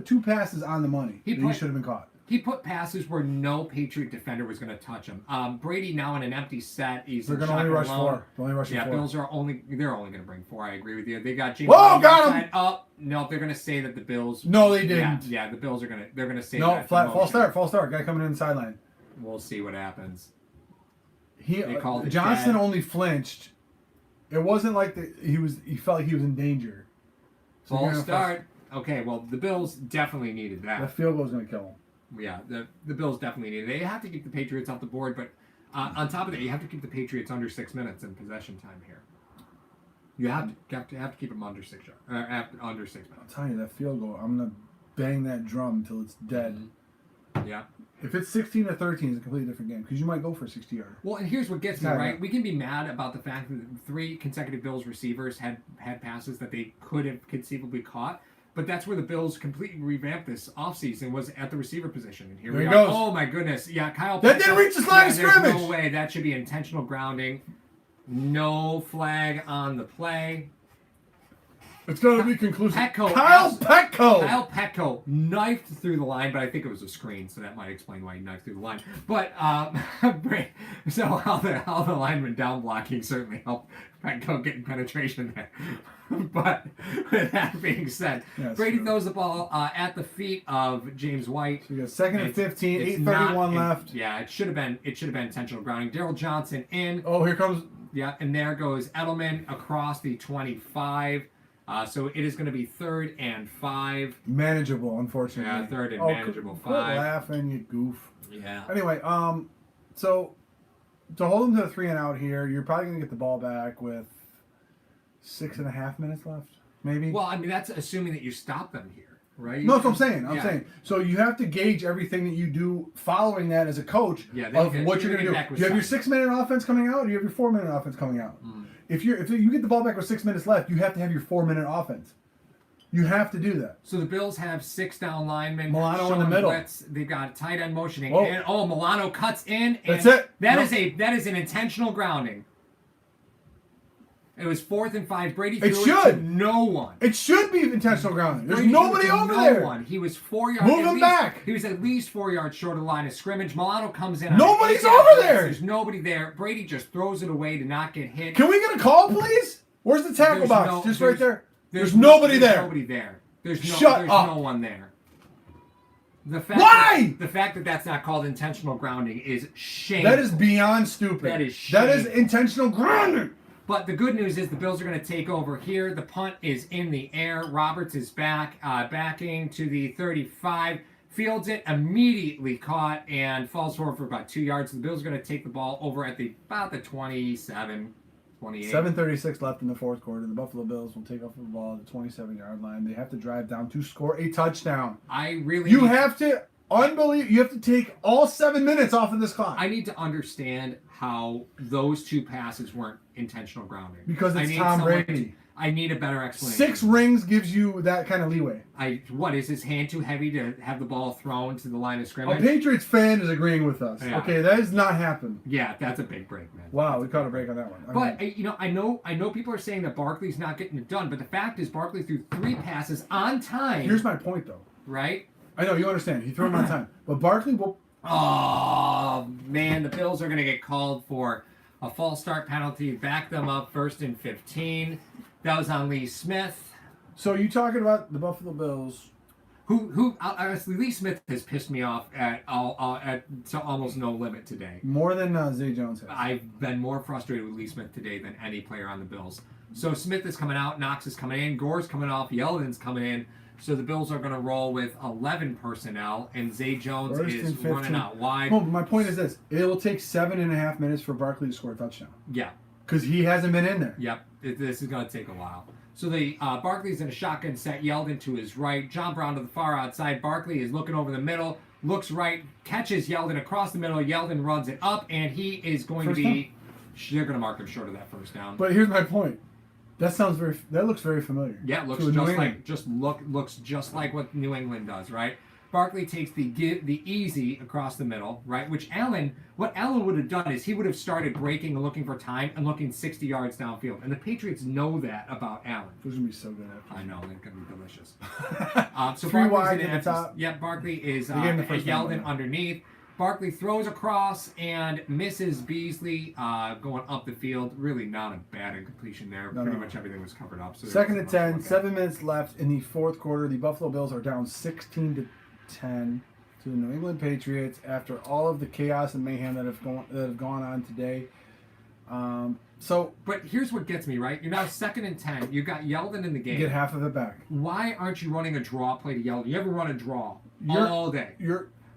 2 passes on the money. He should have been caught. He put passes where no Patriot defender was going to touch him. Brady now in an empty set. They're going to only rush 4. Yeah, Bills are only going to bring 4. I agree with you. They got James. Whoa, got him! Oh no, they're going to say that the Bills. No, they didn't. Yeah, the Bills are going to. They're going to say no. False start. Guy coming in the sideline. We'll see what happens. Johnson only flinched. It wasn't like he felt like he was in danger. So false start. Okay, well the Bills definitely needed that. The field goal was going to kill him. Yeah, the Bills definitely need it. They have to keep the Patriots off the board, but on top of that, you have to keep the Patriots under 6 minutes in possession time here. You have to keep them under 6 minutes. I'm telling you, that field goal, I'm gonna bang that drum until it's dead. Mm-hmm. Yeah. If it's 16-13, it's a completely different game because you might go for a 60-yarder. Well, and here's what gets me right. We can be mad about the fact that 3 consecutive Bills receivers had passes that they could have conceivably caught. But that's where the Bills completely revamped this offseason was at the receiver position. And here we are. Oh, my goodness. Yeah, Kyle. That didn't reach the line of scrimmage. No way. That should be intentional grounding. No flag on the play. It's going to be conclusive. Kyle Petco knifed through the line, but I think it was a screen, so that might explain why he knifed through the line. But so how the lineman down blocking certainly helped Petco getting penetration there. But with that being said, Brady throws the ball at the feet of James White. So we got 2nd and 15, 8:31 left. Yeah, it should have been intentional grounding. Daryl Johnson in. Oh, here comes. Yeah, and there goes Edelman across the 25. So it is going to be 3rd and 5. Manageable, unfortunately. Yeah, 3rd and manageable 5. Quit laughing, you goof. Yeah. Anyway, so to hold them to a 3 and out here, you're probably going to get the ball back with 6.5 minutes left, maybe. Well, I mean that's assuming that you stop them here, right? No, that's what I'm saying. I'm saying. So you have to gauge everything that you do following that as a coach of what you're going to do. Do you have your 6-minute offense coming out, or do you have your 4-minute offense coming out? Mm. If you get the ball back with 6 minutes left, you have to have your 4-minute offense. You have to do that. So the Bills have 6 down linemen. Milano in the middle. Blitz. They've got tight end motioning. And, Milano cuts in. And that's it. That is an intentional grounding. It was 4th and 5. Brady threw it to no one. It should be intentional grounding. There's nobody over there. No one. He was 4 yards. Move him back. He was at least 4 yards short of the line of scrimmage. Milano comes in. Nobody's over there. There's nobody there. Brady just throws it away to not get hit. Can we get a call, please? Where's the tackle box? Just right there. There's nobody there. Nobody there. There's no one there. The fact that that's not called intentional grounding is shameful. That is beyond stupid. That is shameful. That is intentional grounding. But the good news is the Bills are going to take over here. The punt is in the air. Roberts is backing to the 35. Fields it, immediately caught, and falls forward for about 2 yards. The Bills are going to take the ball over at about the 27, 28. 7:36 left in the 4th quarter. The Buffalo Bills will take off the ball at the 27-yard line. They have to drive down to score a touchdown. You have to take all 7 minutes off of this clock. I need to understand how those 2 passes weren't intentional grounding. Because it's Tom Brady. I need a better explanation. 6 rings gives you that kind of leeway. What, is his hand too heavy to have the ball thrown to the line of scrimmage? A Patriots fan is agreeing with us. Yeah. Okay, that has not happened. Yeah, that's a big break, man. Wow, we caught a break on that one. I know people are saying that Barkley's not getting it done, but the fact is Barkley threw 3 passes on time. Here's my point, though. Right? I know, you understand. He threw them on time. But Barkley will... Oh, man, the Bills are going to get called for a false start penalty. Back them up 1st and 15. That was on Lee Smith. So you talking about the Buffalo Bills Honestly, Lee Smith has pissed me off to almost no limit today. More than Zay Jones has. I've been more frustrated with Lee Smith today than any player on the Bills. So Smith is coming out, Knox is coming in, Gore's coming off, Yeldon's coming in. So the Bills are going to roll with 11 personnel, and Zay Jones is running out wide. Well, my point is this: it will take 7.5 minutes for Barkley to score a touchdown. Yeah, because he hasn't been in there. Yep, this is going to take a while. So the Barkley's in a shotgun set, Yeldon to his right, John Brown to the far outside. Barkley is looking over the middle, looks right, catches Yeldon across the middle. Yeldon runs it up, and he is going to be. They're going to mark him short of that first down. But here's my point. That looks very familiar. Yeah, it looks looks just like what New England does, right? Barkley takes the easy across the middle, right? What Allen would have done is he would have started breaking and looking for time and looking 60 yards downfield. And the Patriots know that about Allen. Those are gonna be so good. I know, they're gonna be delicious. So Three Barkley's wide in at the top. Yeah, Barkley is first Yeldon underneath. Barkley throws across and misses Beasley going up the field. Really not a bad incompletion there. Pretty much everything was covered up. So second and 10, 7 minutes left in the fourth quarter. The Buffalo Bills are down 16-10 to the New England Patriots after all of the chaos and mayhem that have gone on today. But here's what gets me, right? You're now 2nd and 10. You've got Yeldon in the game. Get half of it back. Why aren't you running a draw play to Yeldon? You ever run a draw all day?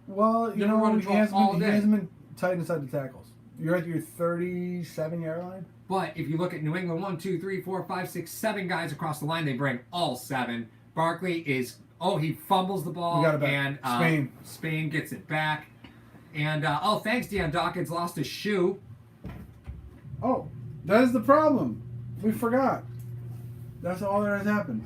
Well, he hasn't been tight inside the tackles. You're at your 37-yard line. But if you look at New England, 1, 2, 3, 4, 5, 6, 7 guys across the line, they bring all 7. Barkley he fumbles the ball. We got it back. And Spain gets it back. And thanks, Deion Dawkins lost his shoe. Oh, that is the problem. We forgot. That's all that has happened.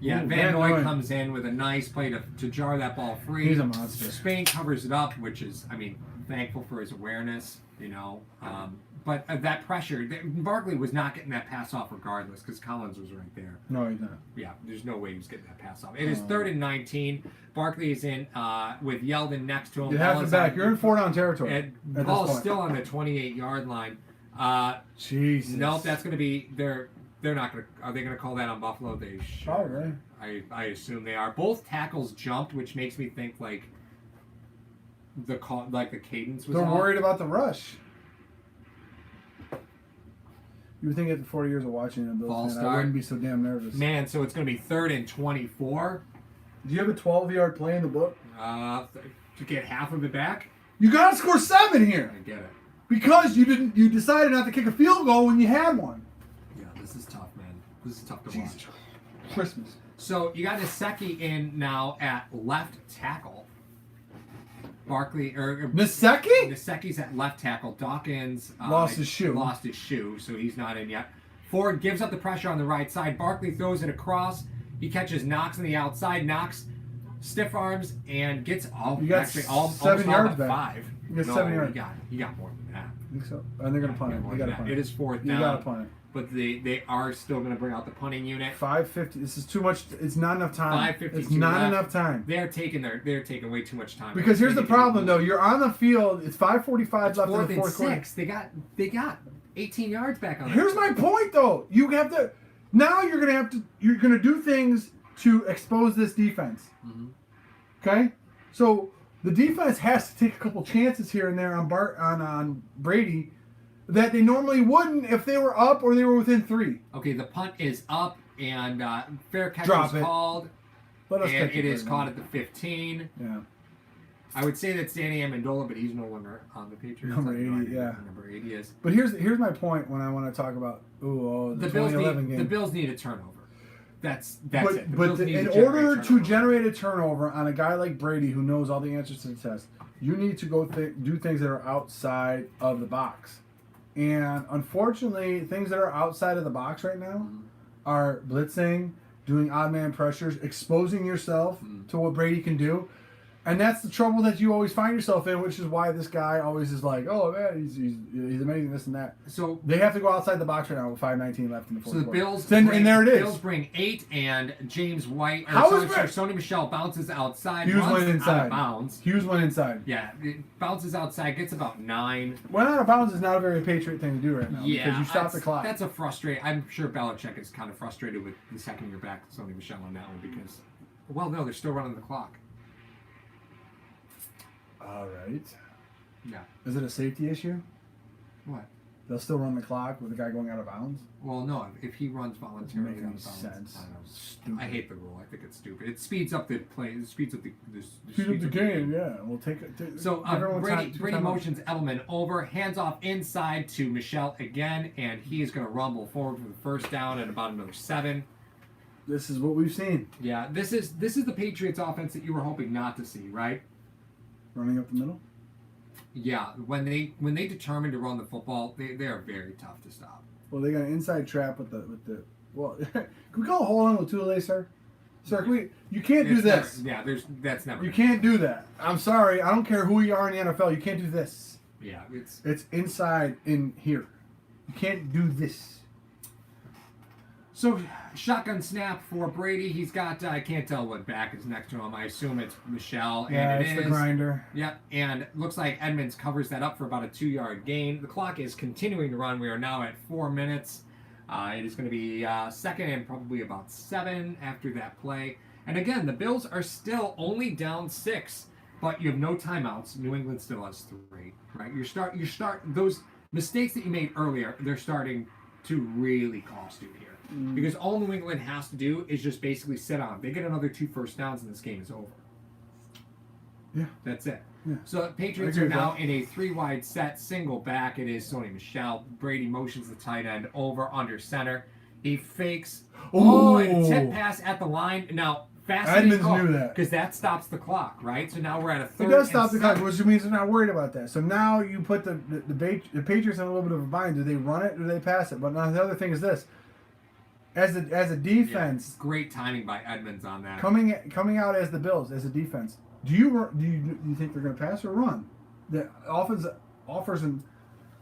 Yeah, Van Noy comes in with a nice play to jar that ball free. He's a monster. Spain covers it up, which is, thankful for his awareness, But that pressure, Barkley was not getting that pass off regardless because Collins was right there. No, he's not. Yeah, there's no way he was getting that pass off. It is 3rd and 19. Barkley is in with Yeldon next to him. You have it back. You're in 4-down territory. Ball's still on the 28-yard line. Jesus. Nope, that's going to be They're not going to. Are they going to call that on Buffalo? They should. Probably. I assume they are. Both tackles jumped, which makes me think the cadence was. They're off. worried about the rush. You would think after 40 years of watching them, I wouldn't be so damn nervous. Man, so it's going to be 3rd and 24. Do you have a 12-yard play in the book? To get half of it back. You got to score 7 here. I get it. Because you decided not to kick a field goal when you had one. This is tough, man. This is tough to watch. Christmas. So you got Niseki in now at left tackle. Niseki's at left tackle. Dawkins lost his shoe, so he's not in yet. Ford gives up the pressure on the right side. Barkley throws it across. He catches Knox on the outside. Knox stiff arms and gets almost 7 yards back. 5. You got 7 yards. He got more than that. I think so. And they're going to punt it. They got to punt it. It is 4th down. You got to punt it. But they are still going to bring out the punting unit. 5:50. This is too much. It's not enough time. 5:52 It's not left. Enough time. They're taking way too much time. Because here's the problem, though. You're on the field. It's 5:45 left in the fourth quarter. 6. They got 18 yards back on. Here's my point, though. You have to. Now you're gonna do things to expose this defense. Mm-hmm. Okay, so the defense has to take a couple chances here and there on Brady that they normally wouldn't if they were up or they were within 3. Okay, the punt is up and fair catch is called. And it is caught at the 15. Yeah. I would say that's Danny Amendola, but he's no longer on the Patriots. Number 80, yeah. Number 80 is. But here's my point when I want to talk about the 2011 game. The Bills need a turnover. That's it. But in order to generate a turnover on a guy like Brady who knows all the answers to the test, you need to go do things that are outside of the box. And unfortunately, things that are outside of the box right now are blitzing, doing odd man pressures, exposing yourself to what Brady can do. And that's the trouble that you always find yourself in, which is why this guy always is like, oh man, he's amazing, this and that. So they have to go outside the box right now with 5:19 left in the fourth quarter. So the Bills, and there it is. Bills bring 8, and James White. Sony Michel bounces outside. Hughes went inside. Out of bounds. Hughes went inside. Yeah, it bounces outside, gets about 9. Went out of bounds is not a very Patriot thing to do right now. Yeah, because you stop the clock. That's a frustrating. I'm sure Belichick is kind of frustrated with the second year back Sony Michel on that one because Well, no, they're still running the clock. All right. Yeah. Is it a safety issue? What? They'll still run the clock with the guy going out of bounds? Well, no. If he runs voluntarily, Doesn't make any out of bounds, sense. I don't know. Stupid. I hate the rule. I think it's stupid. It speeds up the play. It speeds up the Speed up the game, yeah. We'll take it. So Brady motions Edelman over, hands off inside to Michelle again, and he is going to rumble forward for the first down at about another 7. This is what we've seen. Yeah, this is the Patriots offense that you were hoping not to see, right? Running up the middle? Yeah, when they determine to run the football, they are very tough to stop. Well, they got an inside trap with the. Well, can we call a hold on with Tule, sir? Sir, can we? You can't do this. That's never. You can't do that. I'm sorry. I don't care who you are in the NFL. You can't do this. Yeah, It's inside in here. You can't do this. So, shotgun snap for Brady. He's got, I can't tell what back is next to him. I assume it's Michelle. And Yeah, it's the grinder. Yep, and looks like Edmonds covers that up for about a 2-yard gain. The clock is continuing to run. We are now at 4 minutes. It is going to be second and probably about 7 after that play. And again, the Bills are still only down 6, but you have no timeouts. New England still has 3, right? You start those mistakes that you made earlier, they're starting to really cost you here. Because all New England has to do is just basically sit on. They get another 2 first downs and this game is over. Yeah. That's it. Yeah. So the Patriots are now in a 3-wide set, single back. It is Sony Michel. Brady motions the tight end over under center. He fakes. Oh, and a tip pass at the line. Now, fascinating Edmonds knew that. because that stops the clock, right? So now we're at a 3rd. It does stop the clock, which means they're not worried about that. So now you put the Patriots in a little bit of a bind. Do they run it or do they pass it? But now the other thing is this. As a defense, great timing by Edmonds on that. coming out as the Bills as a defense, do you think they're going to pass or run? The offense offers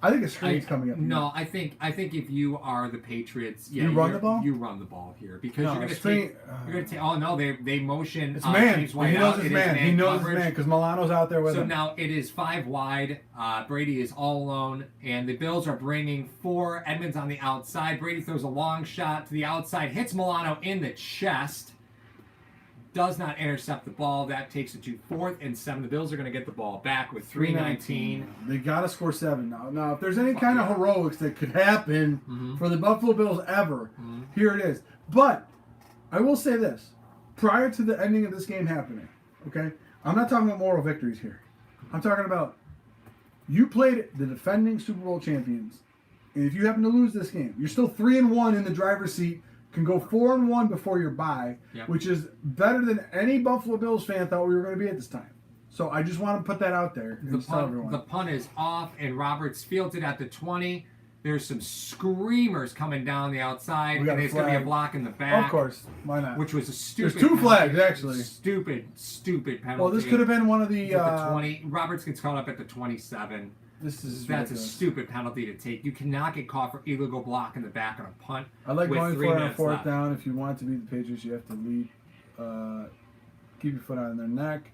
I think a screen's coming up. No, I think if you are the Patriots, you run the ball. You run the ball here because No, you're going to take. Oh no, they motion. It's man. James White He knows out. his man. He knows his man because Milano's out there with so him. So now it is 5 wide. Brady is all alone, and the Bills are bringing 4. Edmonds on the outside. Brady throws a long shot to the outside, hits Milano in the chest. Does not intercept the ball. That takes it to 4th and 7. The Bills are going to get the ball back with 3:19. They got to score 7 now. Now, if there's any kind of heroics that could happen for the Buffalo Bills ever, here it is. But I will say this. Prior to the ending of this game happening, okay, I'm not talking about moral victories here. I'm talking about you played the defending Super Bowl champions, and if you happen to lose this game, you're still 3-1 in the driver's seat, can go 4-1 before your bye, which is better than any Buffalo Bills fan thought we were going to be at this time. So I just want to put that out there and tell everyone. The punt is off, and Roberts fields it at the 20. There's some screamers coming down the outside, and there's going to be a block in the back. Of course, why not? Which was a stupid. There's 2 flags actually. Stupid penalty. Well, this could have been one of the 20. Roberts gets caught up at the 27. That's ridiculous. A stupid penalty to take. You cannot get caught for illegal block in the back on a punt. I like going for it on 4th left. down. If you want to beat the Patriots, you have to lead. Keep your foot on their neck.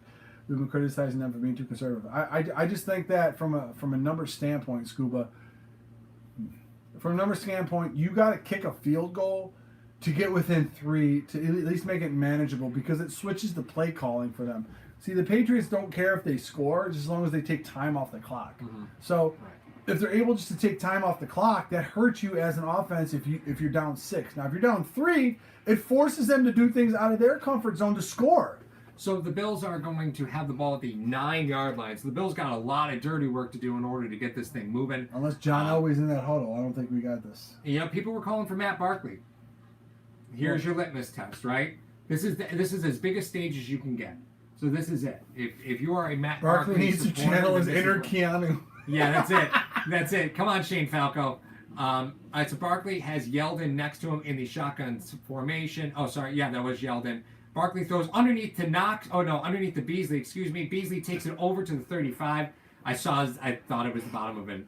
We've been criticizing them for being too conservative. I just think that from a numbers standpoint, Scuba. From a numbers standpoint, you got to kick a field goal to get within 3 to at least make it manageable because it switches the play calling for them. See, the Patriots don't care if they score just as long as they take time off the clock. So if they're able just to take time off the clock, that hurts you as an offense if you're down 6. Now, if you're down 3, it forces them to do things out of their comfort zone to score. So the Bills are going to have the ball at the 9-yard line. So the Bills got a lot of dirty work to do in order to get this thing moving. Unless John Elway's in that huddle, I don't think we got this. You know, people were calling for Matt Barkley. Here's your litmus test, right? This is as big a stage as you can get. So this is it. If you are a Matt Barkley needs to channel his inner Keanu. Yeah, that's it. That's it. Come on, Shane Falco. So Barkley has Yeldon next to him in the shotgun formation. Oh, sorry. Yeah, that was Yeldon. Barkley throws underneath to Knox. Oh, no, underneath to Beasley. Excuse me. Beasley takes it over to the 35. I thought it was the bottom of it.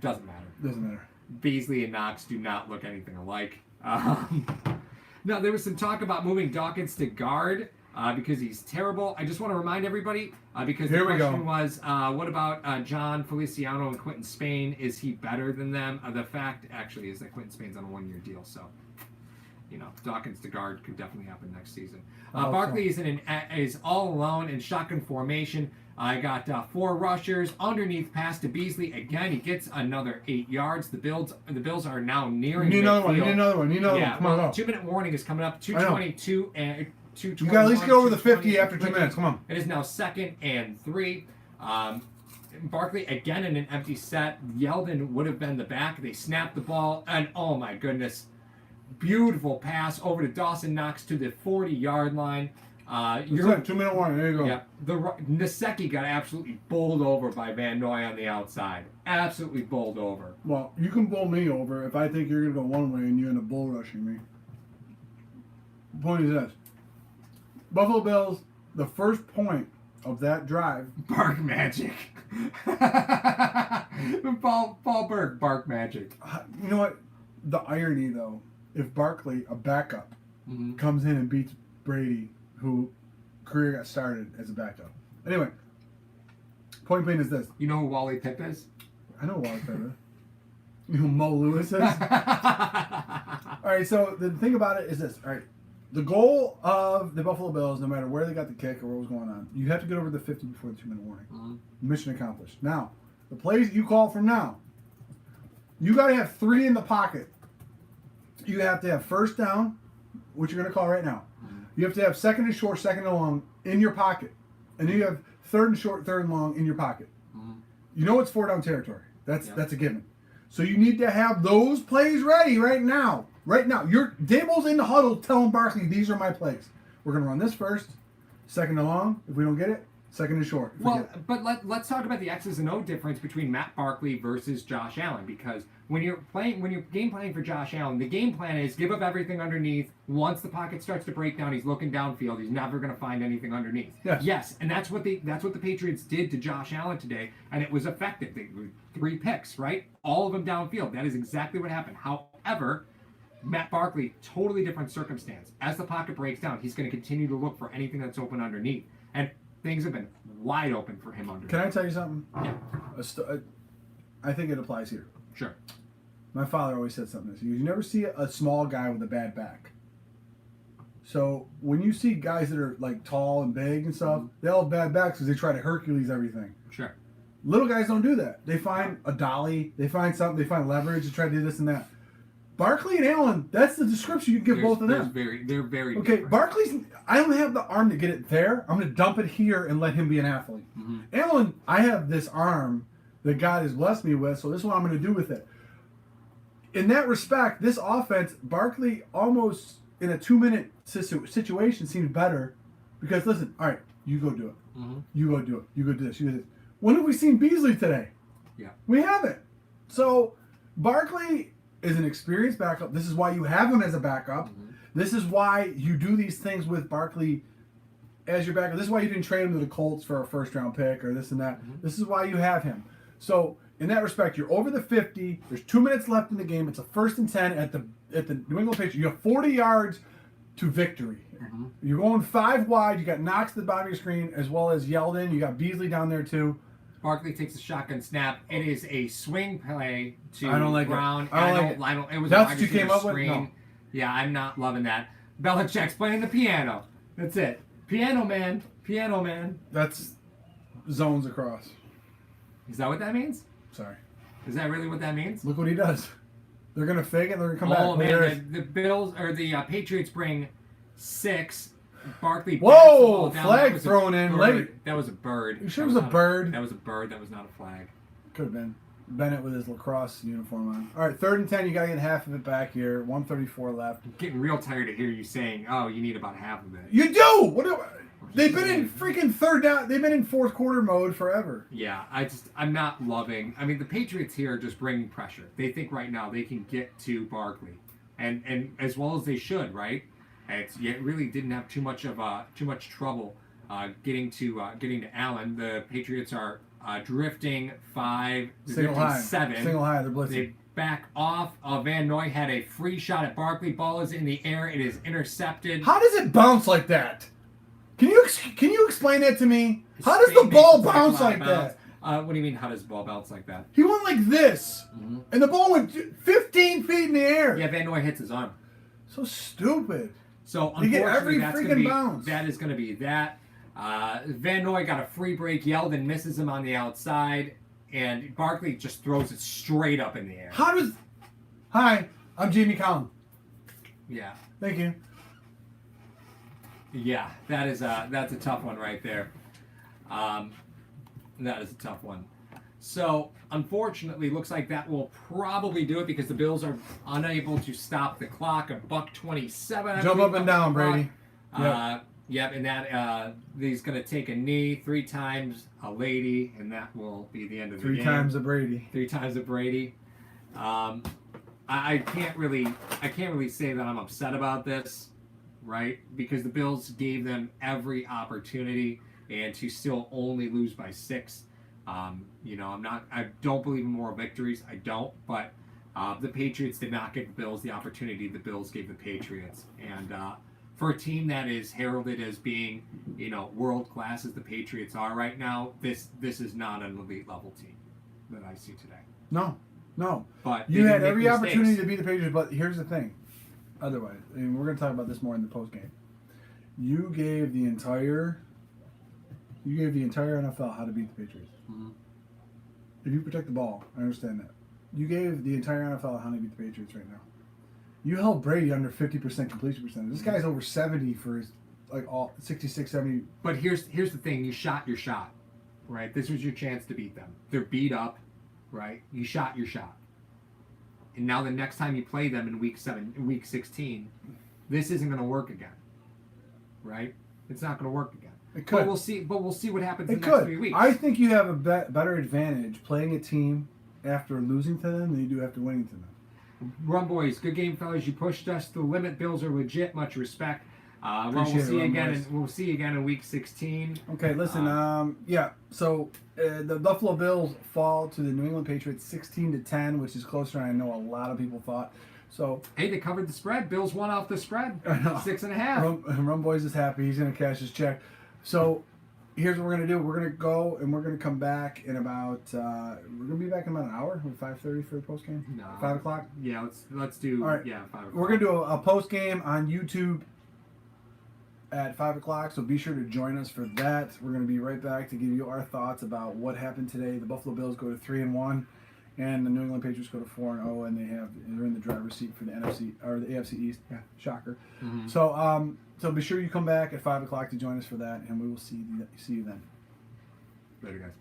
Doesn't matter. Doesn't matter. Beasley and Knox do not look anything alike. Now, there was some talk about moving Dawkins to guard. Because he's terrible. I just want to remind everybody, because the question was, what about John Feliciano and Quentin Spain? Is he better than them? The fact, actually, is that Quentin Spain's on a 1-year deal. So, Dawkins to guard could definitely happen next season. Oh, Barkley is all alone in shotgun formation. I got 4 rushers underneath pass to Beasley. Again, he gets another 8 yards. The Bills are now nearing. You need another one. midfield. You need another one. You need another one. Come on, go. 2-minute warning is coming up. 2:22 and 2:21. You got to at least get over the 50 after 2 minutes. Come on. It is now 2nd and 3. Barkley again in an empty set. Yeldon would have been the back. They snapped the ball, and oh my goodness, beautiful pass over to Dawson Knox to the 40-yard line. 2-minute warning. There you go. Yeah, Nasecki got absolutely bowled over by Van Noy on the outside. Absolutely bowled over. Well, you can bowl me over if I think you're going to go one way and you end up bull rushing me. The point is this. Buffalo Bills, the first point of that drive. Bark magic. Paul Berg, bark magic. You know what? The irony, though, if Barkley, a backup, comes in and beats Brady, who career got started as a backup. Anyway, point being is this. You know who Wally Pipp is? I know Wally Pipp is. You know who Mo Lewis is? All right, so the thing about it is this. All right, the goal of the Buffalo Bills, no matter where they got the kick or what was going on, you have to get over the 50 before the 2-minute warning. Mission accomplished. Now, the plays you call from now, you got to have 3 in the pocket. You have to have first down, which you're going to call right now. You have to have 2nd and short, 2nd and long in your pocket. And then you have 3rd and short, 3rd and long in your pocket. You know it's 4-down territory. That's a given. So you need to have those plays ready right now. Right now. Dable's in the huddle telling Barkley, these are my plays. We're going to run this first, 2nd and long. If we don't get it, 2nd and short. Well, but let's talk about the X's and O difference between Matt Barkley versus Josh Allen, because when you're game planning for Josh Allen, the game plan is give up everything underneath. Once the pocket starts to break down, he's looking downfield. He's never going to find anything underneath. Yes, and that's what the Patriots did to Josh Allen today, and it was effective. They 3 picks, right? All of them downfield. That is exactly what happened. However, Matt Barkley, totally different circumstance. As the pocket breaks down, he's going to continue to look for anything that's open underneath, and things have been wide open for him underneath. Can I tell you something? Yeah. I think it applies here. Sure. My father always said something. He goes, you never see a small guy with a bad back. So when you see guys that are like tall and big and stuff, they all have bad backs because they try to Hercules everything. Sure. Little guys don't do that. They find a dolly, they find something, they find leverage, they try to do this and that. Barkley and Allen, that's the description you give both of them. They're very okay, different. Barkley's, I don't have the arm to get it there. I'm going to dump it here and let him be an athlete. Allen, I have this arm that God has blessed me with, so this is what I'm going to do with it. In that respect, this offense, Barkley almost in a 2-minute situation seems better because, listen, all right, you go do it. You go do it. You go do this. You do this. When have we seen Beasley today? Yeah. We haven't. So Barkley is an experienced backup. This is why you have him as a backup. This is why you do these things with Barkley as your backup. This is why you didn't trade him to the Colts for a first-round pick or this and that. This is why you have him. So in that respect, you're over the 50. There's 2 minutes left in the game. It's a 1st and 10 at the New England Patriots. You have 40 yards to victory. You're going 5 wide. You got Knox at the bottom of your screen as well as Yeldon. You got Beasley down there too. Barkley takes a shotgun snap. It is a swing play to I don't like Brown. it. I don't like it. It was That's a what you came up with? screen. No. Yeah, I'm not loving that. Belichick's playing the piano. That's it. Piano man. Piano man. That's zones across. Is that what that means? Sorry. Is that really what that means? Look what he does. They're going to fake it. They're going to come back. Oh, man. The Bills, or the Patriots bring 6. Barkley. Whoa! Flag thrown in late. That was a bird. You sure it was a bird? That was a bird. That was not a flag. Could have been. Bennett with his lacrosse uniform on. All right, 3rd and 10. You got to get half of it back here. 1:34 left. I'm getting real tired of hearing you saying, "Oh, you need about half of it." You do. They've been in freaking 3rd down. They've been in 4th quarter mode forever. Yeah, I'm not loving. I mean, the Patriots here are just bringing pressure. They think right now they can get to Barkley, and as well as they should, right? It really didn't have too much trouble getting to Allen. The Patriots are drifting 5, Single high. 7. Single high. They're blitzing. They back off. Van Noy had a free shot at Barkley. Ball is in the air. It is intercepted. How does it bounce like that? Can you explain that to me? How does the ball bounce like that? What do you mean? How does the ball bounce like that? He went like this, and the ball went 15 feet in the air. Yeah, Van Noy hits his arm. So stupid. So You get unfortunately, every that's freaking going to be bounce. that is going to be that. Van Noy got a free break. Yeldon misses him on the outside, and Barkley just throws it straight up in the air. How does? Hi, I'm Jamie Collin. Yeah, Thank you. yeah, that's a tough one right there. That is a tough one. So unfortunately, looks like that will probably do it because the Bills are unable to stop the clock. $1:27. Jump up and down, Brady. Yep, and that he's going to take a knee 3 times a lady, and that will be the end of the game. 3 times a Brady. 3 times a Brady. I can't really say that I'm upset about this, right? Because the Bills gave them every opportunity, and to still only lose by 6. You know, I don't believe in moral victories. I don't, but the Patriots did not give the Bills the opportunity the Bills gave the Patriots, and for a team that is heralded as being, you know, world class as the Patriots are right now, this is not an elite level team that I see today. No. But You had every opportunity to beat the Patriots, but here's the thing. Otherwise, and we're going to talk about this more in the post game. You gave the entire NFL how to beat the Patriots. Mm-hmm. If you protect the ball, I understand that. You gave the entire NFL how to beat the Patriots right now. You held Brady under 50% completion percentage. This guy's over 70 for his, like, all 66, 70. But here's the thing: you shot your shot, right? This was your chance to beat them. They're beat up, right? You shot your shot, and now the next time you play them in week 16, this isn't going to work again, right? It's not going to work again. It could. But we'll see. But we'll see what happens in It the next could. 3 weeks. I think you have a better advantage playing a team after losing to them than you do after winning to them. Run boys, good game, fellas. You pushed us to the limit. Bills are legit. Much respect. Well, we'll Appreciate it, see Run again. boys. We'll see again in week 16. Okay, listen. Yeah. So the Buffalo Bills fall to the New England Patriots 16-10, which is closer than I know a lot of people thought. So Hey, they covered the spread. Bills won off the spread. I know. 6.5. Run Boys is happy. He's gonna cash his check. So here's what we're gonna do. We're gonna go and we're gonna come back in about. We're gonna be back in about an hour. 5:30 for the post game. No. 5 o'clock. Yeah, let's do. All right. 5 o'clock. We're gonna do a post game on YouTube at 5 o'clock. So be sure to join us for that. We're gonna be right back to give you our thoughts about what happened today. The Buffalo Bills go to 3-1, and the New England Patriots go to 4-0, and they're in the driver's seat for the NFC or the AFC East. Yeah, shocker. Mm-hmm. So be sure you come back at 5 o'clock to join us for that, and we will see you then. Later, guys.